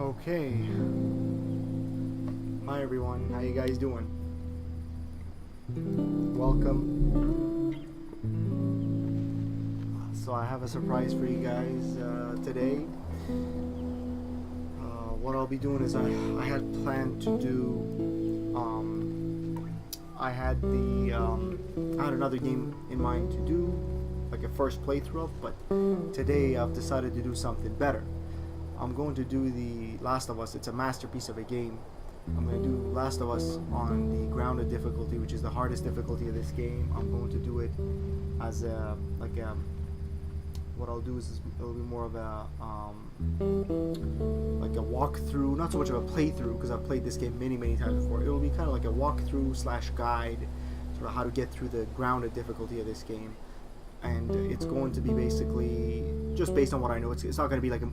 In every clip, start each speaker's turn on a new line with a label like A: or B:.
A: Okay. Hi everyone, how you guys doing? Welcome. So I have a surprise for you guys today. What I'll be doing is I had planned to do I had another game in mind to do, like a first playthrough of, but today I've decided to do something better. I'm going to do The Last of Us. It's a masterpiece of a game. I'm going to do Last of Us on the grounded difficulty, which is the hardest difficulty of this game. I'm going to do it as what I'll do is it'll be more of a like a walkthrough, not so much of a playthrough because I've played this game many times before. It'll be kind of like a walkthrough slash guide, sort of how to get through the grounded difficulty of this game. And it's going to be basically just based on what I know. It's not going to be like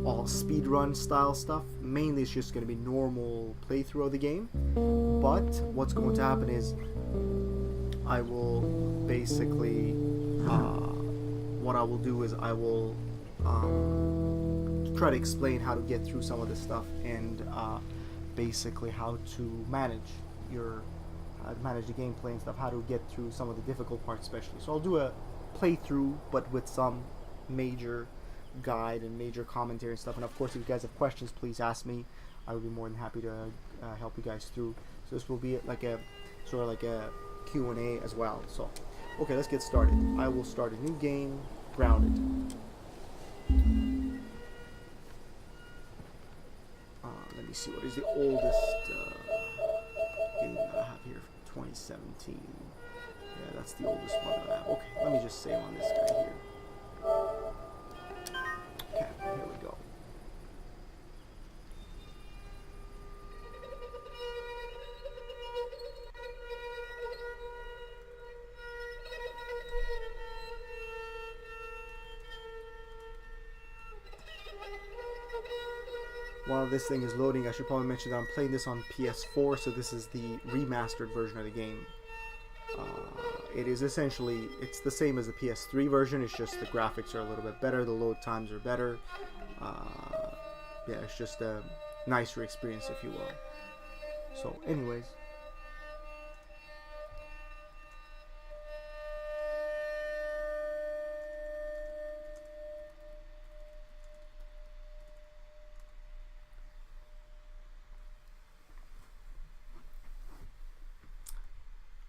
A: all speedrun style stuff. Mainly it's just going to be normal playthrough of the game. But what's going to happen is I will basically what I will do is I will try to explain how to get through some of this stuff and basically how to manage the gameplay and stuff, how to get through some of the difficult parts especially. So I'll do a playthrough but with some major guide and major commentary and stuff, and of course if you guys have questions, please ask me. I will be more than happy to help you guys through. So this will be like a sort of like a Q&A as well. So okay, let's get started. I will start a new game, Grounded. Let me see, what is the oldest game that I have here? 2017. Yeah, that's the oldest one that I have. Okay, let me just save on this guy here. Okay, here we go. While this thing is loading, I should probably mention that I'm playing this on PS4, so this is the remastered version of the game. It is essentially, it's the same as the PS3 version, it's just the graphics are a little bit better, the load times are better. Yeah, it's just a nicer experience, if you will. So, anyways.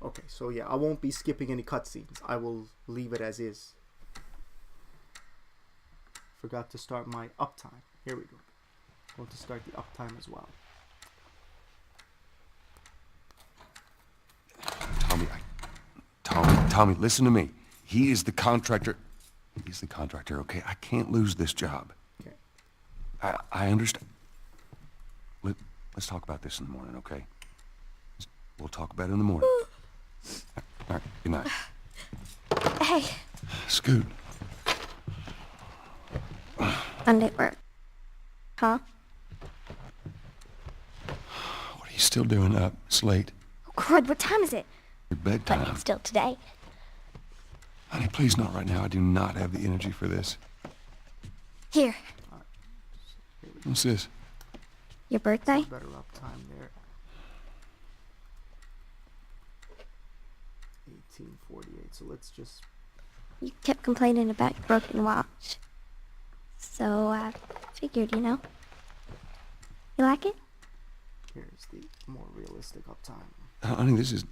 A: Okay, so yeah, I won't be skipping any cutscenes. I will leave it as is. Forgot to start my uptime. Here we go. Going to start the uptime as well.
B: Tommy, listen to me. He is the contractor. He's the contractor, okay? I can't lose this job.
A: Okay.
B: I understand. Let's talk about this in the morning, okay? We'll talk about it in the morning. All right, good night.
C: Hey.
B: Scoot.
C: Monday work. Huh?
B: What are you still doing up? It's late.
C: Oh, crud, what time is it?
B: Your bedtime.
C: But it's still today.
B: Honey, please not right now. I do not have the energy for this.
C: Here.
B: What's this?
C: Your birthday?
A: Better uptime there. 1848. So let's just.
C: You kept complaining about your broken watch. So I figured, you know. You like it?
A: Here's the more realistic uptime.
B: Honey, this is.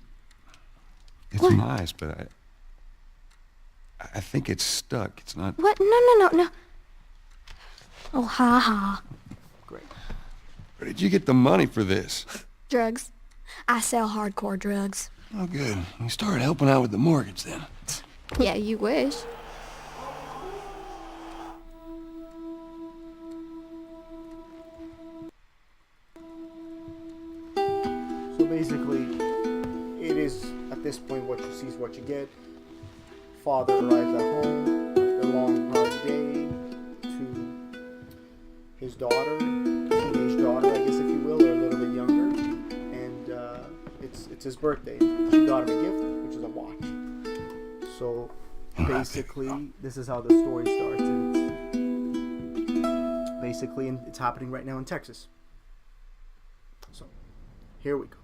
B: It's
C: What?
B: nice, but I think it's stuck. It's not.
C: What? No. Oh, ha ha.
A: Great.
B: Where did you get the money for this?
C: Drugs. I sell hardcore drugs.
B: Oh, good. You started helping out with the mortgage then.
C: Yeah, you wish.
A: So basically, it is at this point what you see is what you get. Father arrives at home after a long hard day to his daughter, teenage daughter, I guess if you will, or a little bit younger, and it's his birthday. She got him a gift, which is a watch. So basically, this is how the story starts. And it's basically, it's happening right now in Texas. So, here we go.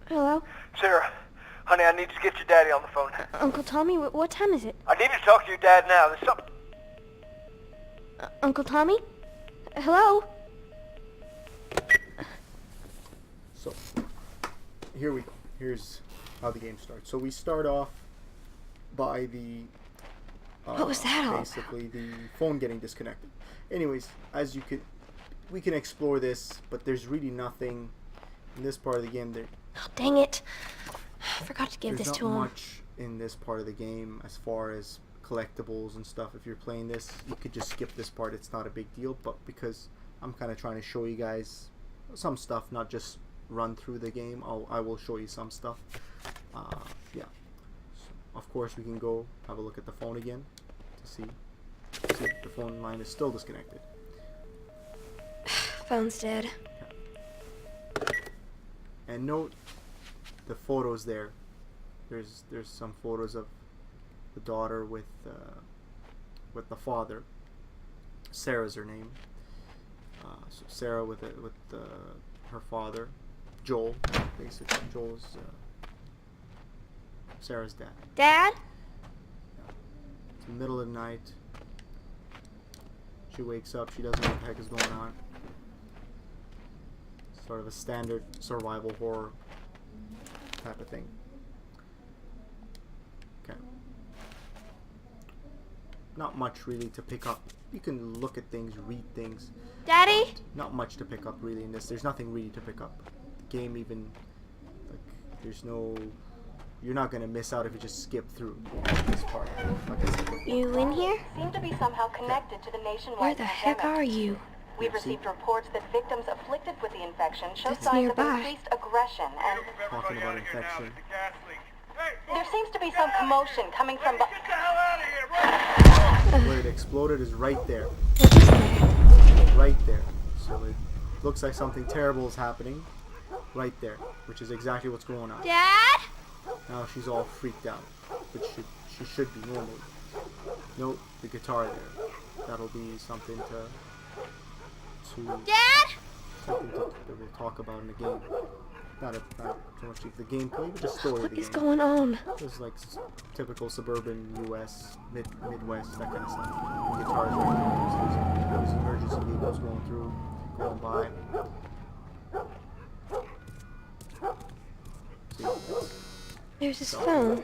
C: Hello?
D: Sarah, honey, I need to get your daddy on the phone.
C: Uncle Tommy, what time is it?
D: I need to talk to your dad now. There's something...
C: Uncle Tommy? Hello?
A: So, here we go. Here's how the game starts. So we start off by the...
C: What was that all
A: basically, the phone getting disconnected. Anyways, as you could... We can explore this, but there's really nothing in this part of the game.
C: Oh, dang it. I forgot to give
A: There's
C: this
A: not
C: to him.
A: much in this part of the game as far as collectibles and stuff. If you're playing this, you could just skip this part. It's not a big deal, but because I'm kind of trying to show you guys some stuff, not just run through the game, I will show you some stuff. Yeah. So, of course, we can go have a look at the phone again to see if the phone line is still disconnected.
C: Phone's dead.
A: And note the photos there. There's some photos of the daughter with the father. Sarah's her name. So Sarah with her father, Joel. Basically, Joel's Sarah's dad.
C: Dad?
A: It's the middle of the night. She wakes up. She doesn't know what the heck is going on. Sort of a standard survival horror type of thing. Okay. Not much really to pick up. You can look at things, read things.
C: Daddy?
A: Not much to pick up really in this. There's nothing really to pick up. The game even, like, there's no... You're not gonna miss out if you just skip through this part. Like I said.
C: You in here?
E: Seem to be somehow connected to the nationwide
C: Where the heck
E: pandemic.
C: are you?
E: We've
A: See?
E: received reports that victims afflicted with the infection show
C: That's
E: signs
C: nearby.
E: of increased aggression, and
A: Talking about infection.
E: there seems to be some commotion coming from
A: Where it exploded is right there.
C: What is that?
A: Right there. So it looks like something terrible is happening. Right there. Which is exactly what's going on.
C: Dad?
A: Now she's all freaked out. Which she should be normally. Note the guitar there. That'll be something to
C: Dad?
A: something that we'll talk about in the game. Not so much the gameplay, but the story of
C: What
A: the
C: is
A: game.
C: going on?
A: It's like typical suburban U.S. Midwest, that kind of stuff. Guitars right there. There's emergency vehicles going by. See,
C: There's his phone.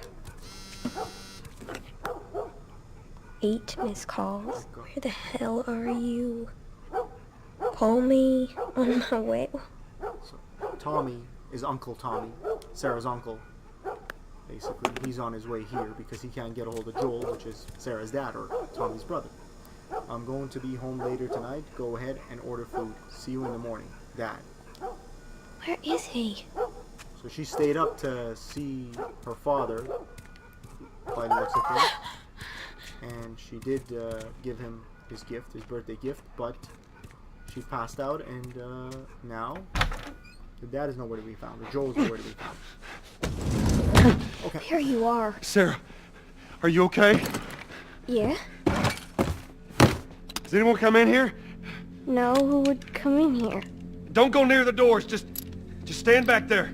C: 8 missed calls. Where the hell are you? Call me on my way.
A: so Tommy is Uncle Tommy, Sarah's uncle. Basically, he's on his way here because he can't get a hold of Joel, which is Sarah's dad or Tommy's brother. I'm going to be home later tonight. Go ahead and order food. See you in the morning, Dad.
C: Where is he?
A: So she stayed up to see her father, by the looks of things. And she did give him his gift, his birthday gift, but she passed out, and now the dad is nowhere to be found. Or Joel's nowhere to be found. Okay.
C: There you are.
B: Sarah, are you okay?
C: Yeah?
B: Does anyone come in here?
C: No, who would come in here?
B: Don't go near the doors. Just stand back there.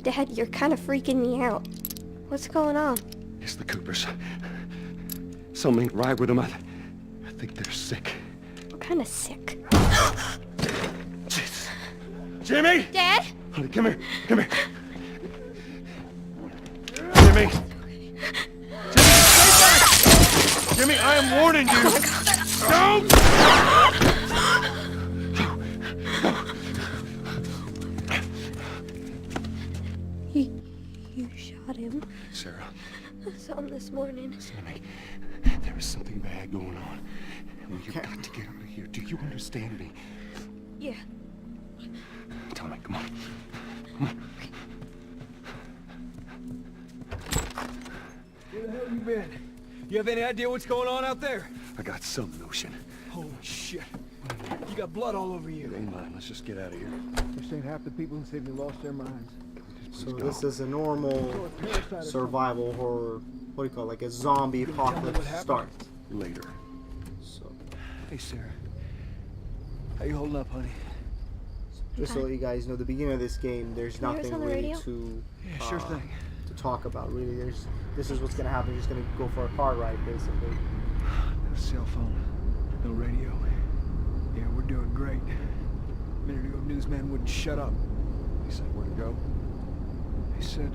C: Dad, you're kind of freaking me out. What's going on?
B: It's the Coopers. Something ain't right with them. I think they're sick.
C: What kind of sick?
B: Jesus. Jimmy!
C: Dad?
B: Honey, come here. Come here. Jimmy! Jimmy, stay back! Jimmy, I am warning you! Don't!
C: You shot him.
B: Sarah,
C: I saw him this morning.
B: listen to me. There is something bad going on. And we've got to get out of here. Do you understand me?
C: Yeah.
B: Tommy, come on. Come on.
F: Where the hell you been? You have any idea what's going on out there?
B: I got some notion.
F: Holy shit. You got blood all over
B: It
F: you.
B: ain't mine. Let's just get out of here.
G: They're saying half the people in Sydney lost their minds.
B: Can we just
A: So this is a normal survival horror. What do you call it? Like a zombie apocalypse start.
B: Later.
A: So
F: Hey, Sarah. How you holding up, honey?
A: just to let you guys know, the beginning of this game, there's
C: Can you hear us
A: nothing
C: on the
A: really
C: radio?
A: to
F: Yeah, sure thing.
A: to talk about. Really, this is what's gonna happen. You're just gonna go for a car ride, basically.
F: No cell phone. No radio. Yeah, we're doing great. A minute ago, newsman wouldn't shut up.
B: He said where to go?
F: He said,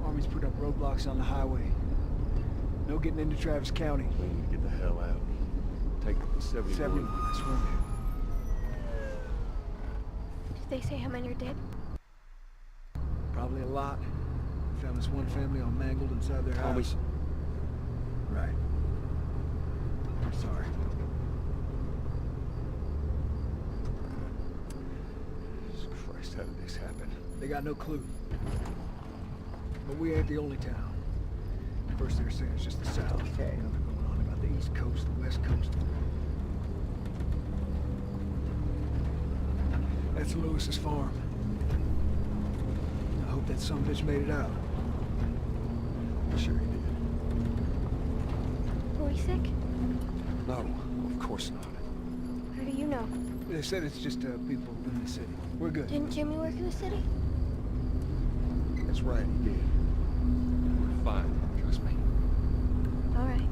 F: Army's put up roadblocks on the highway. No getting into Travis County.
B: We need to get the hell out. Take 71.
F: 71, that's where I'm
C: Did they say how many are dead?
F: at. Probably a lot. Found this one family all mangled inside their
B: Tommy.
F: house. Right. I'm sorry.
B: Christ, how did this happen?
F: They got no clue. But we ain't the only town. First they were saying it's just the South.
A: Okay.
F: Now they're going on about the East Coast, the West Coast. That's Lewis's farm. I hope that sumbitch made it out.
B: Sure he did.
C: Were we sick?
B: No, of course not.
C: How do you know?
F: They said it's just people in the city. We're good.
C: Didn't Jimmy work in the city?
B: That's right, he did. We're fine, trust me.
C: All right.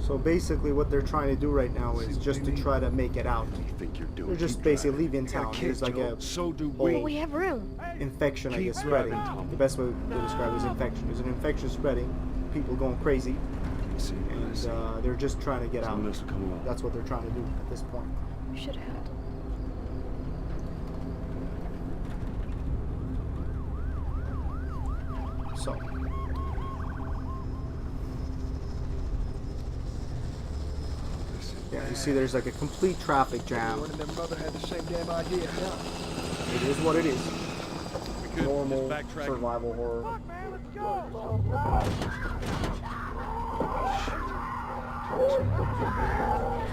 A: So basically, what they're trying to do right now is
F: See what
A: just
F: they
A: to
F: need?
A: try to make it out.
B: What do you think you're doing?
A: They're just
B: Keep
A: basically
B: driving.
A: leaving
F: Got a
A: town.
F: kid,
A: There's like
F: Joe.
A: a
F: So do
A: whole
F: we.
C: But we have room.
A: infection, I
B: Keep
A: guess, spreading.
B: driving.
A: The best way to describe it is infection. There's an infection spreading, people going crazy,
B: See,
A: and they're just trying to get out.
B: someone else will come along.
A: That's what they're trying to do at this point.
C: We should have held.
A: So, yeah, you see there's like a complete traffic jam.
F: Everyone and their mother had the same damn idea.
A: It is what it is. Normal survival horror.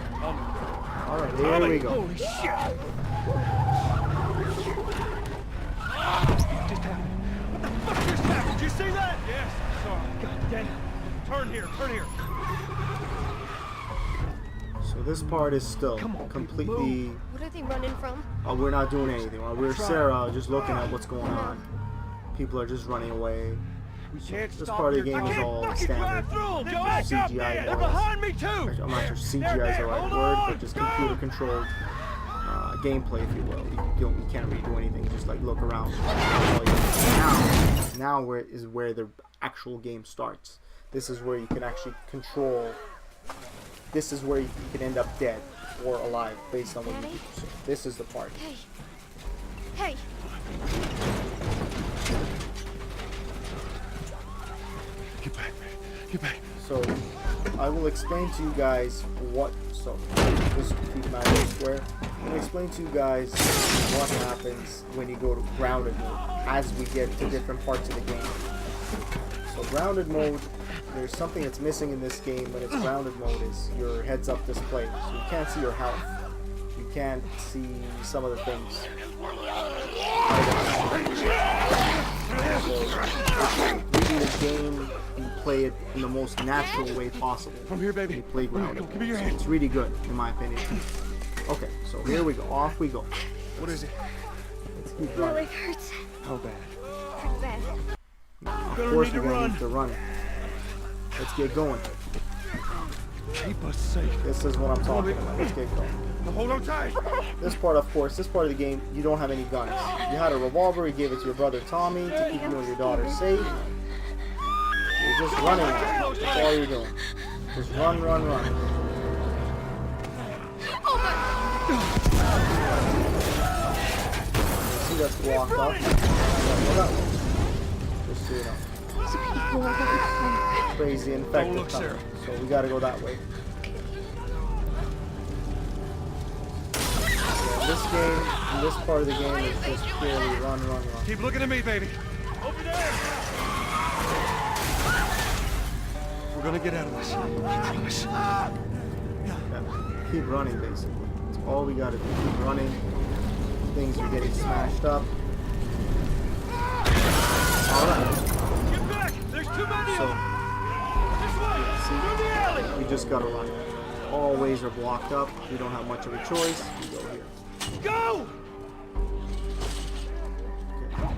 A: Alright, here we go.
F: Holy shit! Just happened. What the fuck just happened? Did you see that? Yes, I saw it. God damn. Turn here, turn here.
A: So this part is still
F: Come on, people,
A: completely...
C: What are they running from?
A: we're not doing anything. We're Sarah just looking at what's going on. People are just running away.
F: We can't
A: This
F: stop
A: part of the
F: your-
A: game
F: I
A: is
F: can't
A: all
F: fucking
A: standard.
F: drive through 'em. Joe, back up,
A: CGI
F: man. They're
A: noise.
F: behind me too.
A: Actually, I'm not sure CGI is the
F: There,
A: right
F: hold
A: word,
F: on.
A: but just computer controlled gameplay, if you will. You can't really do anything. Just like look around. Now where the actual game starts. This is where you can actually control. This is where you can end up dead or alive based on what you do. So this is the part.
C: Hey. Hey.
B: Get back, man. Get back.
A: So I will explain to you guys what. So just keep my eyes square. I'm gonna explain to you guys what happens when you go to grounded mode as we get to different parts of the game. So grounded mode, there's something that's missing in this game when it's grounded mode is your heads up display. So you can't see your health. You can't see some of the things. So really the game, you play it in the most natural way possible.
B: From here, baby.
A: You play grounded.
B: Give me your
A: So
B: hand.
A: it's really good, in my opinion. Okay, so here we go. Off we go.
F: What is it?
A: Let's keep
C: My
A: running.
C: leg hurts.
F: How bad?
C: Pretty bad.
A: Of
F: Gonna
A: course
F: need
A: we're
F: to
A: gonna
F: run.
A: need to run. Let's get going.
F: Keep us safe.
A: This is what I'm talking about. Let's get going.
F: Now hold on tight.
A: This part, of course, this part of the game, you don't have any guns. You had a revolver, you gave it to your brother Tommy to keep you and your daughter safe. You're just running now. That's all you're doing. Just run, run, run. See, that's blocked off. Go that way. Just so you know. Crazy infected
F: look,
A: coming.
F: Sarah.
A: So we gotta go that way. In this game, in this part of the game, it's just purely run, run, run.
F: Keep looking at me, baby. Over there.
B: We're gonna get out of this. I promise.
A: Yeah. Keep running, basically. That's all we gotta do. Keep running. Things are getting smashed up. just gotta run. All ways are blocked up. You don't have much of a choice. You go here.
F: Go!
A: Okay.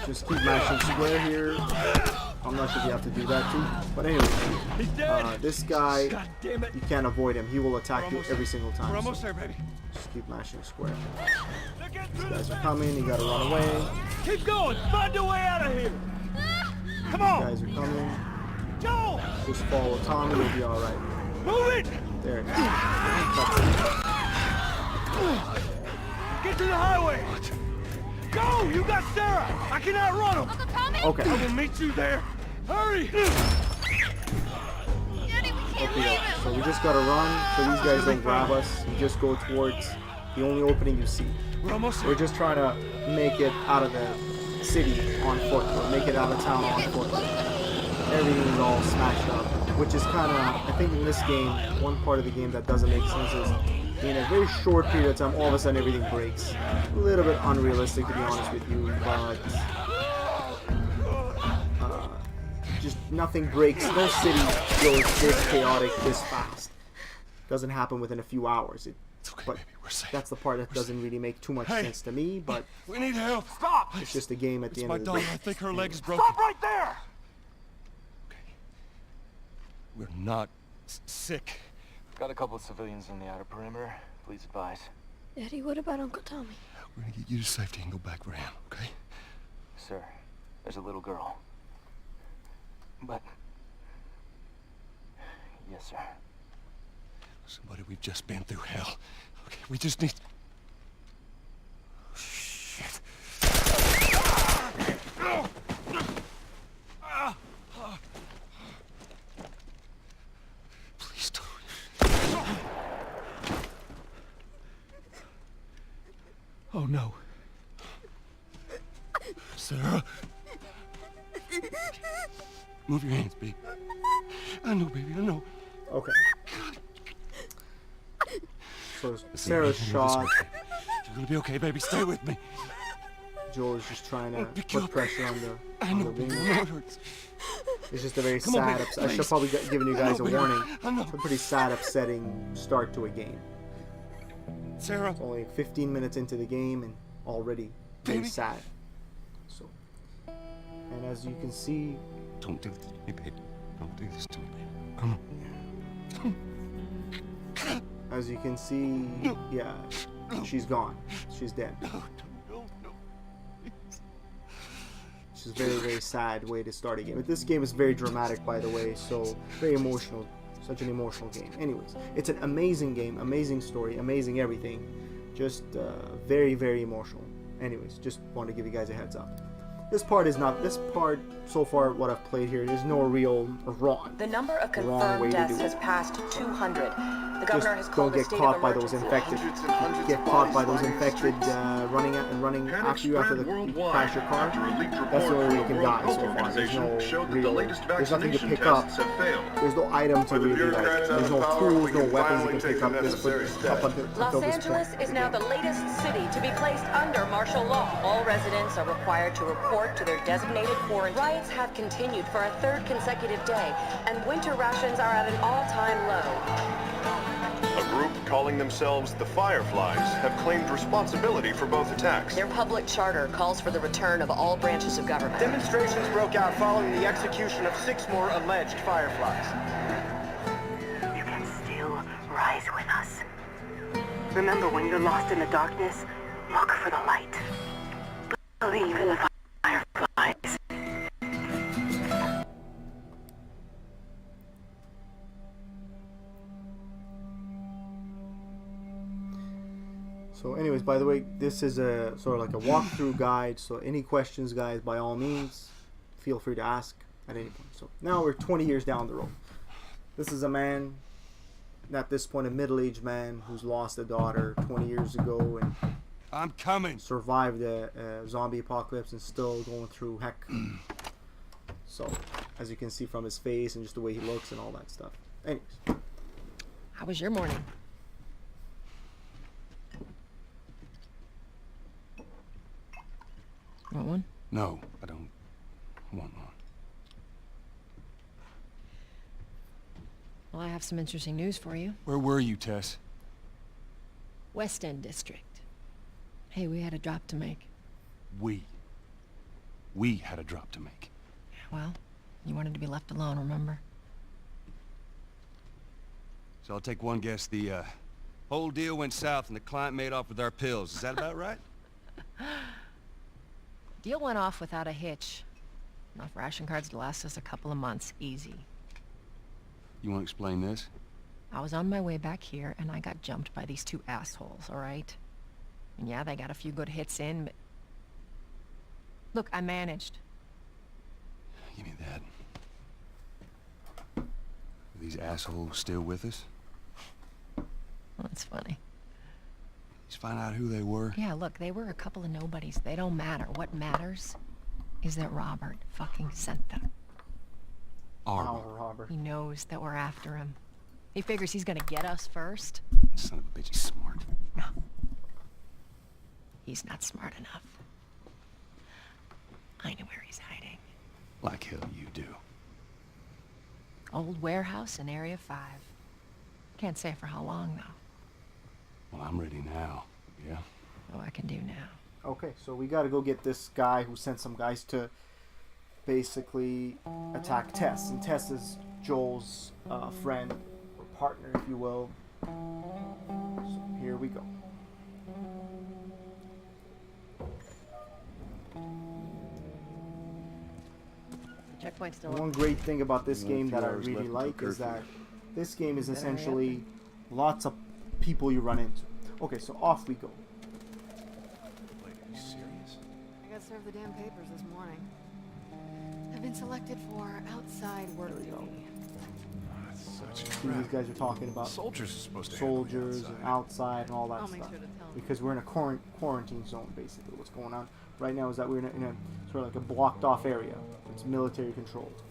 A: Just keep mashing square here. I'm not sure if you have to do that too. But anyway,
F: He's dead.
A: this guy,
F: God damn it.
A: you can't avoid him. He will attack you
F: almost
A: every
F: there.
A: single time.
F: We're almost
A: so
F: there, baby.
A: just keep mashing square.
F: They're getting
A: These
F: through
A: guys
F: this.
A: are coming. You gotta run away.
F: Keep going. Find a way out of here. Come
A: These
F: on.
A: guys are coming.
F: Joel,
A: Just follow Tommy. You'll be all right.
F: move it.
A: There it is.
F: Get to the highway. Go. You got Sarah. I can outrun him.
A: Okay.
F: I will meet you there. Hurry.
A: Okay, so we just gotta run so these guys don't grab us. You just go towards the only opening you see.
F: We're almost
A: We're
F: there.
A: just trying to make it out of the city on foot, or make it out of town on foot. Everything is all smashed up, which is kind of, I think in this game, one part of the game that doesn't make sense is in a very short period of time, all of a sudden everything breaks. A little bit unrealistic, to be honest with you, but just nothing breaks. No city goes this chaotic this fast. Doesn't happen within a few hours.
B: It's okay,
A: But
B: baby. We're safe.
A: that's the part that doesn't really make too much
B: Hey.
A: sense to me, but
B: We need help. Stop.
A: it's just a game at the
B: It's
A: end
B: my
A: of the
B: daughter.
A: day.
B: I think her leg is broken.
F: Stop right there.
B: Okay. We're not sick.
G: Got a couple of civilians in the outer perimeter. Please advise.
C: Daddy, what about Uncle Tommy?
B: We're gonna get you to safety and go back for him, okay?
G: Sir, there's a little girl. But... Yes, sir.
B: Somebody, we've just been through hell. Okay, we just need... Oh, shit. Please don't.
F: Oh no.
B: Sarah. Move your hands, baby. I know, baby, I know.
A: Okay. So
B: Listen,
A: Sarah's
B: you're
A: shot.
B: You're gonna be okay, baby. Stay with me.
A: Joel is just trying to
B: pick you
A: put
B: up.
A: pressure on
B: I
A: the
B: know, baby.
A: wing.
B: I know it hurts.
A: It's just a very
B: Come on,
A: sad.
B: baby,
A: I should
B: please.
A: probably given you guys a
B: I know, baby.
A: warning.
B: I know.
A: It's a pretty sad, upsetting start to a game.
B: Sarah.
A: It's only 15 minutes into the game and already very
B: Baby.
A: sad. So, and as you can see,
B: Don't do this to me, baby. Don't do this to me, baby. Come on.
A: as you can see, yeah, she's gone. She's dead.
B: No.
A: Which is very, very sad way to start a game. But this game is very dramatic, by the way, so very emotional. Such an emotional game. Anyways, it's an amazing game, amazing story, amazing everything. Just very, very emotional. Anyways, just want to give you guys a heads up. This part so far, what I've played here, there's no real wrong.
E: The number of
A: Wrong way
E: confirmed
A: to
E: deaths
A: do it.
E: has passed 200. The
A: Just
E: governor has
A: don't
E: called a
A: get
E: state
A: caught
E: of
A: by those
E: emergency.
A: infected.
H: Hundreds and hundreds
A: Get
H: of
A: caught by
H: bodies
A: those
H: lining the
A: infected
H: streets.
A: running
H: Panic
A: after you
H: spread
A: you
H: worldwide
A: crash your car.
H: after a leaked
A: That's the
H: report
A: only way you
H: from
A: can
H: the
A: die
H: World
A: so
H: Health
A: far. There's
H: Organization
A: no
H: showed that
A: real,
H: the latest
A: there's nothing to
H: vaccination
A: pick up.
H: tests have failed.
A: There's no item to
H: With the
A: really like.
H: bureaucrats out
A: There's
H: of
A: no
H: power,
A: tools,
H: we
A: no
H: can
A: weapons you
H: finally
A: can pick
H: take
A: up
H: the
A: this
H: necessary
A: up until
E: Los
A: this
E: Angeles
A: point.
E: is now the latest city to be placed under martial law. All residents are required to report to their designated quarantine. Riots have continued for a third consecutive day, and winter rations are at an all-time low.
H: A group calling themselves the Fireflies have claimed responsibility for both attacks.
E: Their public charter calls for the return of all branches of government.
I: Demonstrations broke out following the execution of 6 more alleged Fireflies.
E: You can still rise with us. Remember, when you're lost in the darkness, look for the light. Believe in the Fireflies.
A: So anyways, by the way, this is a sort of like a walkthrough guide. So any questions, guys, by all means, feel free to ask at any point. So now we're 20 years down the road. This is a man, at this point a middle-aged man, who's lost a daughter 20 years ago and
B: I'm coming.
A: survived a zombie apocalypse and still going through heck. So, as you can see from his face and just the way he looks and all that stuff. Anyways,
J: How was your morning? Want one?
B: No, I don't want one.
J: Well, I have some interesting news for you.
B: Where were you, Tess?
J: West End District. Hey, we had a drop to make.
B: We had a drop to make.
J: Well, you wanted to be left alone, remember?
B: So I'll take one guess. The whole deal went south and the client made off with our pills. Is that about right?
J: Deal went off without a hitch. Enough ration cards to last us a couple of months, easy.
B: You want to explain this?
J: I was on my way back here, and I got jumped by these two assholes, all right? And yeah, they got a few good hits in, but... Look, I managed.
B: Give me that. Are these assholes still with us?
J: That's funny.
B: Just find out who they were.
J: Yeah, look, they were a couple of nobodies. They don't matter. What matters is that Robert fucking sent them.
B: Our
A: Robert.
J: He knows that we're after him. He figures he's gonna get us first.
B: son of a bitch is smart.
J: No. He's not smart enough. I know where he's hiding.
B: Like hell you do.
J: Old warehouse in Area 5. Can't say for how long, though.
B: Well, I'm ready now. Yeah?
J: What I can do now.
A: Okay, so we gotta go get this guy who sent some guys to basically attack Tess. And Tess is Joel's friend, or partner, if you will. So here we go.
J: Checkpoint's still
A: One
J: up.
A: great thing about this
B: Only a
A: game
B: few
A: that I
B: hours
A: really
B: left
A: like
B: until
A: is that
B: curfew.
A: this game is
J: Better hurry up
A: essentially lots of people you run into. Okay, so off we go.
B: Wait, are you serious?
K: I got served the damn papers this morning. I've been selected for outside work
A: There we go.
K: duty.
B: Such
A: See, these guys are talking about
B: Soldiers are supposed to
A: soldiers and outside and all that
K: I'll make
A: stuff.
K: sure to tell them.
A: Because we're in a quarantine zone, basically. What's going on right now is that we're in a sort of like a blocked off area. It's military controlled.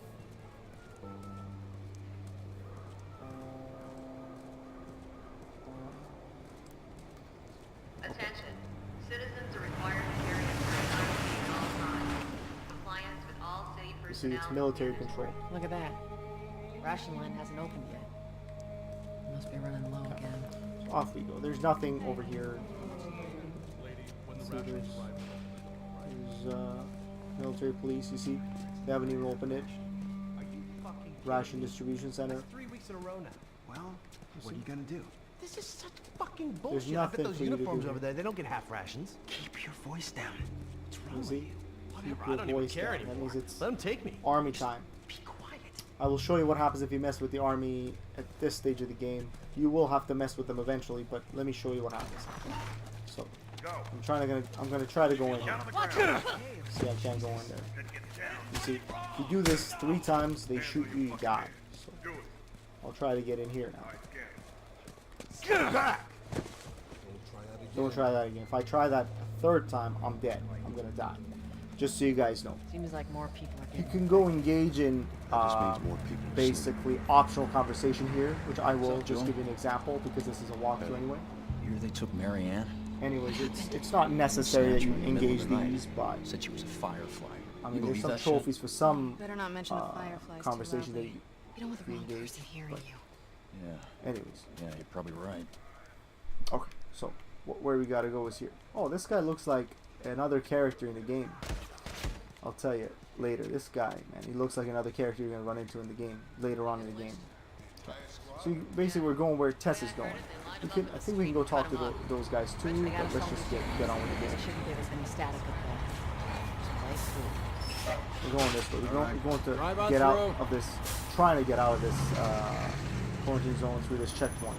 E: Attention. Citizens are required to carry a certified ID at all times. Compliance with all city
A: You
E: personnel.
A: see, it's military control.
J: Look at that. Ration line hasn't opened yet. Must be running low again.
A: So off we go. There's nothing over here. See, there's military police. You see, they haven't even opened it. Ration distribution center.
I: 3 weeks in a row now.
F: Well, what are you gonna do?
I: This is such fucking
A: There's
I: bullshit. I bet
A: nothing
I: those
A: for you to
I: uniforms
A: do
I: over
A: here.
I: there, they don't get half rations.
F: Keep your voice down.
I: What's
A: You
I: wrong with
A: see?
I: you?
A: Keep
I: Whatever, I
A: your
I: don't even
A: voice
I: care
A: down. That
I: anymore.
A: means it's
I: Let them take me.
A: army time.
I: Be quiet.
A: I will show you what happens if you mess with the army at this stage of the game. You will have to mess with them eventually, but let me show you what happens. So, I'm gonna try to go in here. See, I can't go in there. You see, if you do this 3 times, they shoot you, you die. So, I'll try to get in here now. Don't try that again. If I try that a 3rd time, I'm dead. I'm gonna die. Just so you guys know.
J: Seems like more people are
A: You
J: getting...
A: can go engage in
B: That just means more people are
A: basically optional conversation here, which I will
F: up,
A: just
F: Joel?
A: give you an example because this is a walkthrough anyway.
F: Here they took Marianne.
A: Anyways, it's not necessary that you
F: Snatched her in the middle
A: engage
F: of the night.
A: these, but
F: Said she was a firefly.
A: I
F: You
A: mean, there's
F: believe
A: some
F: that shit?
A: trophies for some
K: Better not mention the fireflies too
A: conversation that
K: loudly.
A: you.
K: You don't want the wrong
A: engaged,
K: person hearing
A: but-
K: you.
F: Yeah,
A: Anyways,
F: yeah, you're probably right.
A: okay, so where we gotta go is here. Oh, this guy looks like another character in the game. I'll tell you later. This guy, man, he looks like another character you're gonna run into in the game later on in the game. So basically, we're going where Tess is going. I think we can go talk to those guys too,
J: They
A: but
J: got us
A: let's
J: all
A: just
J: these
A: get on with the
J: They
A: game.
J: shouldn't give us any static up there. Play cool.
A: We're going this way. We're going to
I: Drive on
A: get out
I: through.
A: of this, trying to get out of this quarantine zone through this checkpoint.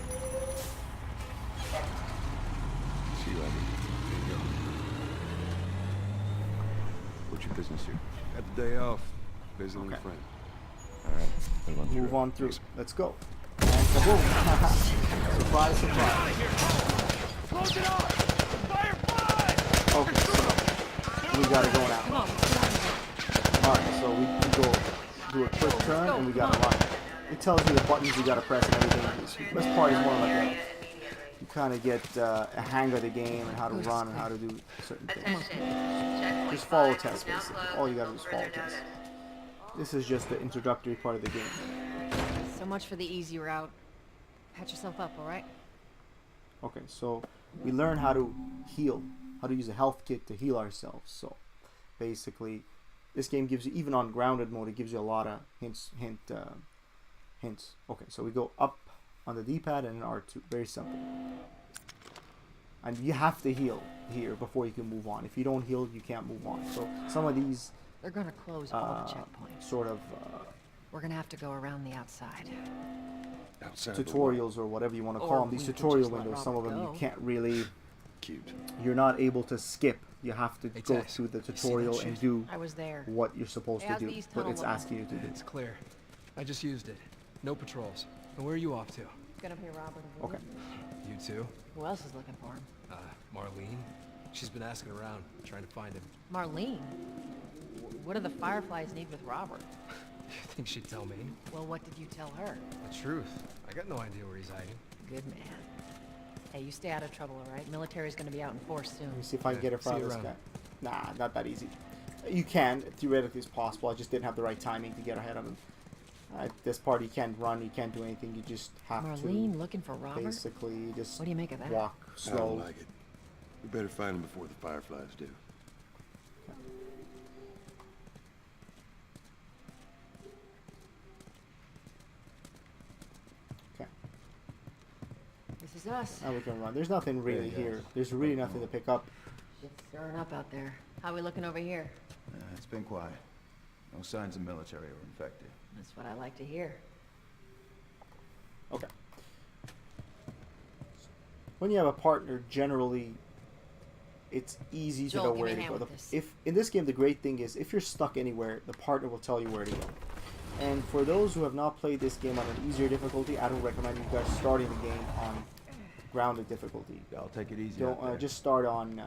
B: See you later. There you go. What's your business here? Got the day off. Visiting a
A: Okay.
B: friend. Alright,
A: Move on through. Let's go. And kaboom! Surprise, surprise.
I: Close it off! Firefly!
A: Okay, so we gotta go now. Alright, so we go do a quick turn and we gotta run. It tells you the buttons you gotta press and everything. This part is more like a, you kind of get a hang of the game and how to run and how to do certain things. Just follow Tess, basically. All you gotta do is follow Tess. This is just the introductory part of the game.
J: So much for the easy route. Patch yourself up, alright?
A: Okay, so we learn how to heal, how to use a health kit to heal ourselves. So basically, this game gives you, even on grounded mode, it gives you a lot of hints. Okay, so we go up on the D-pad and an R2. Very simple. And you have to heal here before you can move on. If you don't heal, you can't move on. So some of these
J: They're gonna close all the checkpoints.
A: sort of
J: We're gonna have to go around the outside.
B: Outside
A: tutorials or whatever you want to
J: Or
A: call them,
J: we
A: these
J: could
A: tutorial
J: just let
A: windows, some of
J: Robert
A: them
J: go.
A: you can't really,
B: Cute.
A: you're not able to skip. You have to
F: Hey,
A: go
F: Tess,
A: through the
F: you see that
A: tutorial and
F: shit?
A: do
J: I was there.
A: what you're supposed
J: Hey,
A: to
J: how's
A: do,
J: the East
A: what
J: Tunnel
A: it's
J: looking?
A: asking you to do.
F: It's clear. I just used it. No patrols. And where are you off to?
J: Gonna pay Robert a
A: Okay.
J: visit.
F: You too?
J: Who else is looking for him?
F: Marlene? She's been asking around, trying to find him.
J: Marlene? What do the Fireflies need with Robert?
F: You think she'd tell me?
J: Well, what did you tell her?
F: The truth. I got no idea where he's hiding.
J: Good man. Hey, you stay out of trouble, all right? Military's gonna be out in force soon.
A: Let me see if I can get in
F: See
A: front
F: you
A: of this
F: around.
A: guy. Nah, not that easy. You can, theoretically it's possible. I just didn't have the right timing to get ahead of him. At this part, you can't run, you can't do anything. You just have
J: Marlene
A: to
J: looking for Robert?
A: basically just
J: What do you make of that?
A: walk
B: I
A: slow.
B: don't like it. We better find him before the Fireflies do.
A: Okay,
J: This is us.
A: now we can run. There's nothing really
B: you go.
A: here. There's really nothing to pick up.
J: Shit's stirring up out there. How we looking over here?
G: It's been quiet. No signs of military or infected.
J: That's what I like to hear.
A: Okay. When you have a partner, generally, it's easy
J: Joel,
A: to know
J: give
A: where
J: me a
A: to
J: hand
A: go.
J: with this.
A: If in this game, the great thing is if you're stuck anywhere, the partner will tell you where to go. And for those who have not played this game on an easier difficulty, I don't recommend you guys starting the game on grounded difficulty.
G: Y'all take it easy.
A: Don't
G: out there.
A: just start on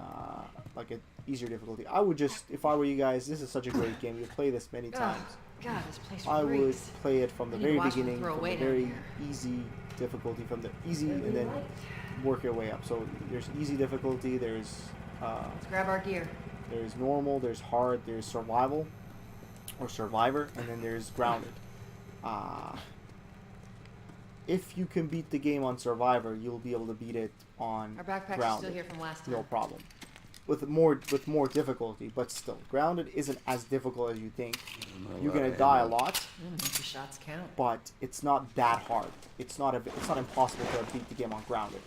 A: like an easier difficulty. I would just, if I were you guys, this is such a great game. You play this many times.
J: God, this place
A: I would
J: reeks.
A: play it from the
J: I need to
A: very
J: watch them
A: beginning,
J: throw
A: from
J: weight
A: the
J: out
A: very
J: here.
A: easy difficulty, from the easy, and then work your way up. So there's easy difficulty, there's
J: Let's grab our gear.
A: there's normal, there's hard, there's survival or survivor, and then there's grounded. If you can beat the game on survivor, you'll be able to beat it on
J: Our backpacks are
A: grounded.
J: still here from last time.
A: No problem. With more difficulty, but still, grounded isn't as difficult as you think. You're gonna die a lot,
J: The shots count.
A: but it's not that hard. It's not impossible to beat the game on grounded.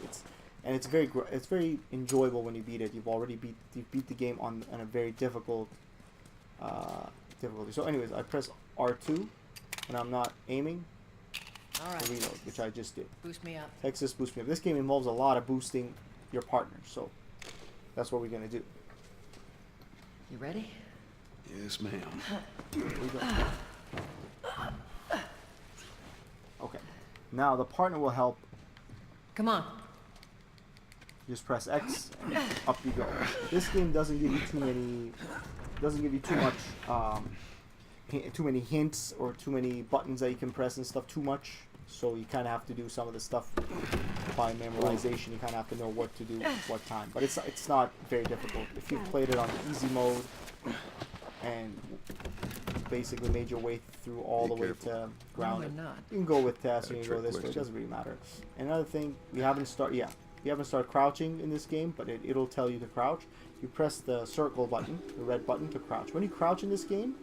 A: It's very enjoyable when you beat it. You've beat the game on a very difficult difficulty. So anyways, I press R2 when I'm not aiming
J: All
A: to
J: right.
A: reload, which I just did.
J: Boost me up.
A: Texas boost me up. This game involves a lot of boosting your partner, so that's what we're gonna do.
J: You ready?
B: Yes, ma'am.
A: Here we go. Okay. Now the partner will help.
J: Come on.
A: Just press X and up you go. This game doesn't give you too much, too many hints or too many buttons that you can press and stuff too much. So you kind of have to do some of the stuff by memorization. You kind of have to know what to do at what time. But it's not very difficult. If you've played it on easy mode and basically made your way through all
B: Be
A: the way
B: careful.
A: to grounded,
J: not.
A: you can go with Tess or
B: Got a
A: you can go
B: trick
A: this way. It
B: question.
A: doesn't really matter. Another thing, we haven't started crouching in this game, but it'll tell you to crouch. You press the circle button, the red button, to crouch. When you crouch in this game,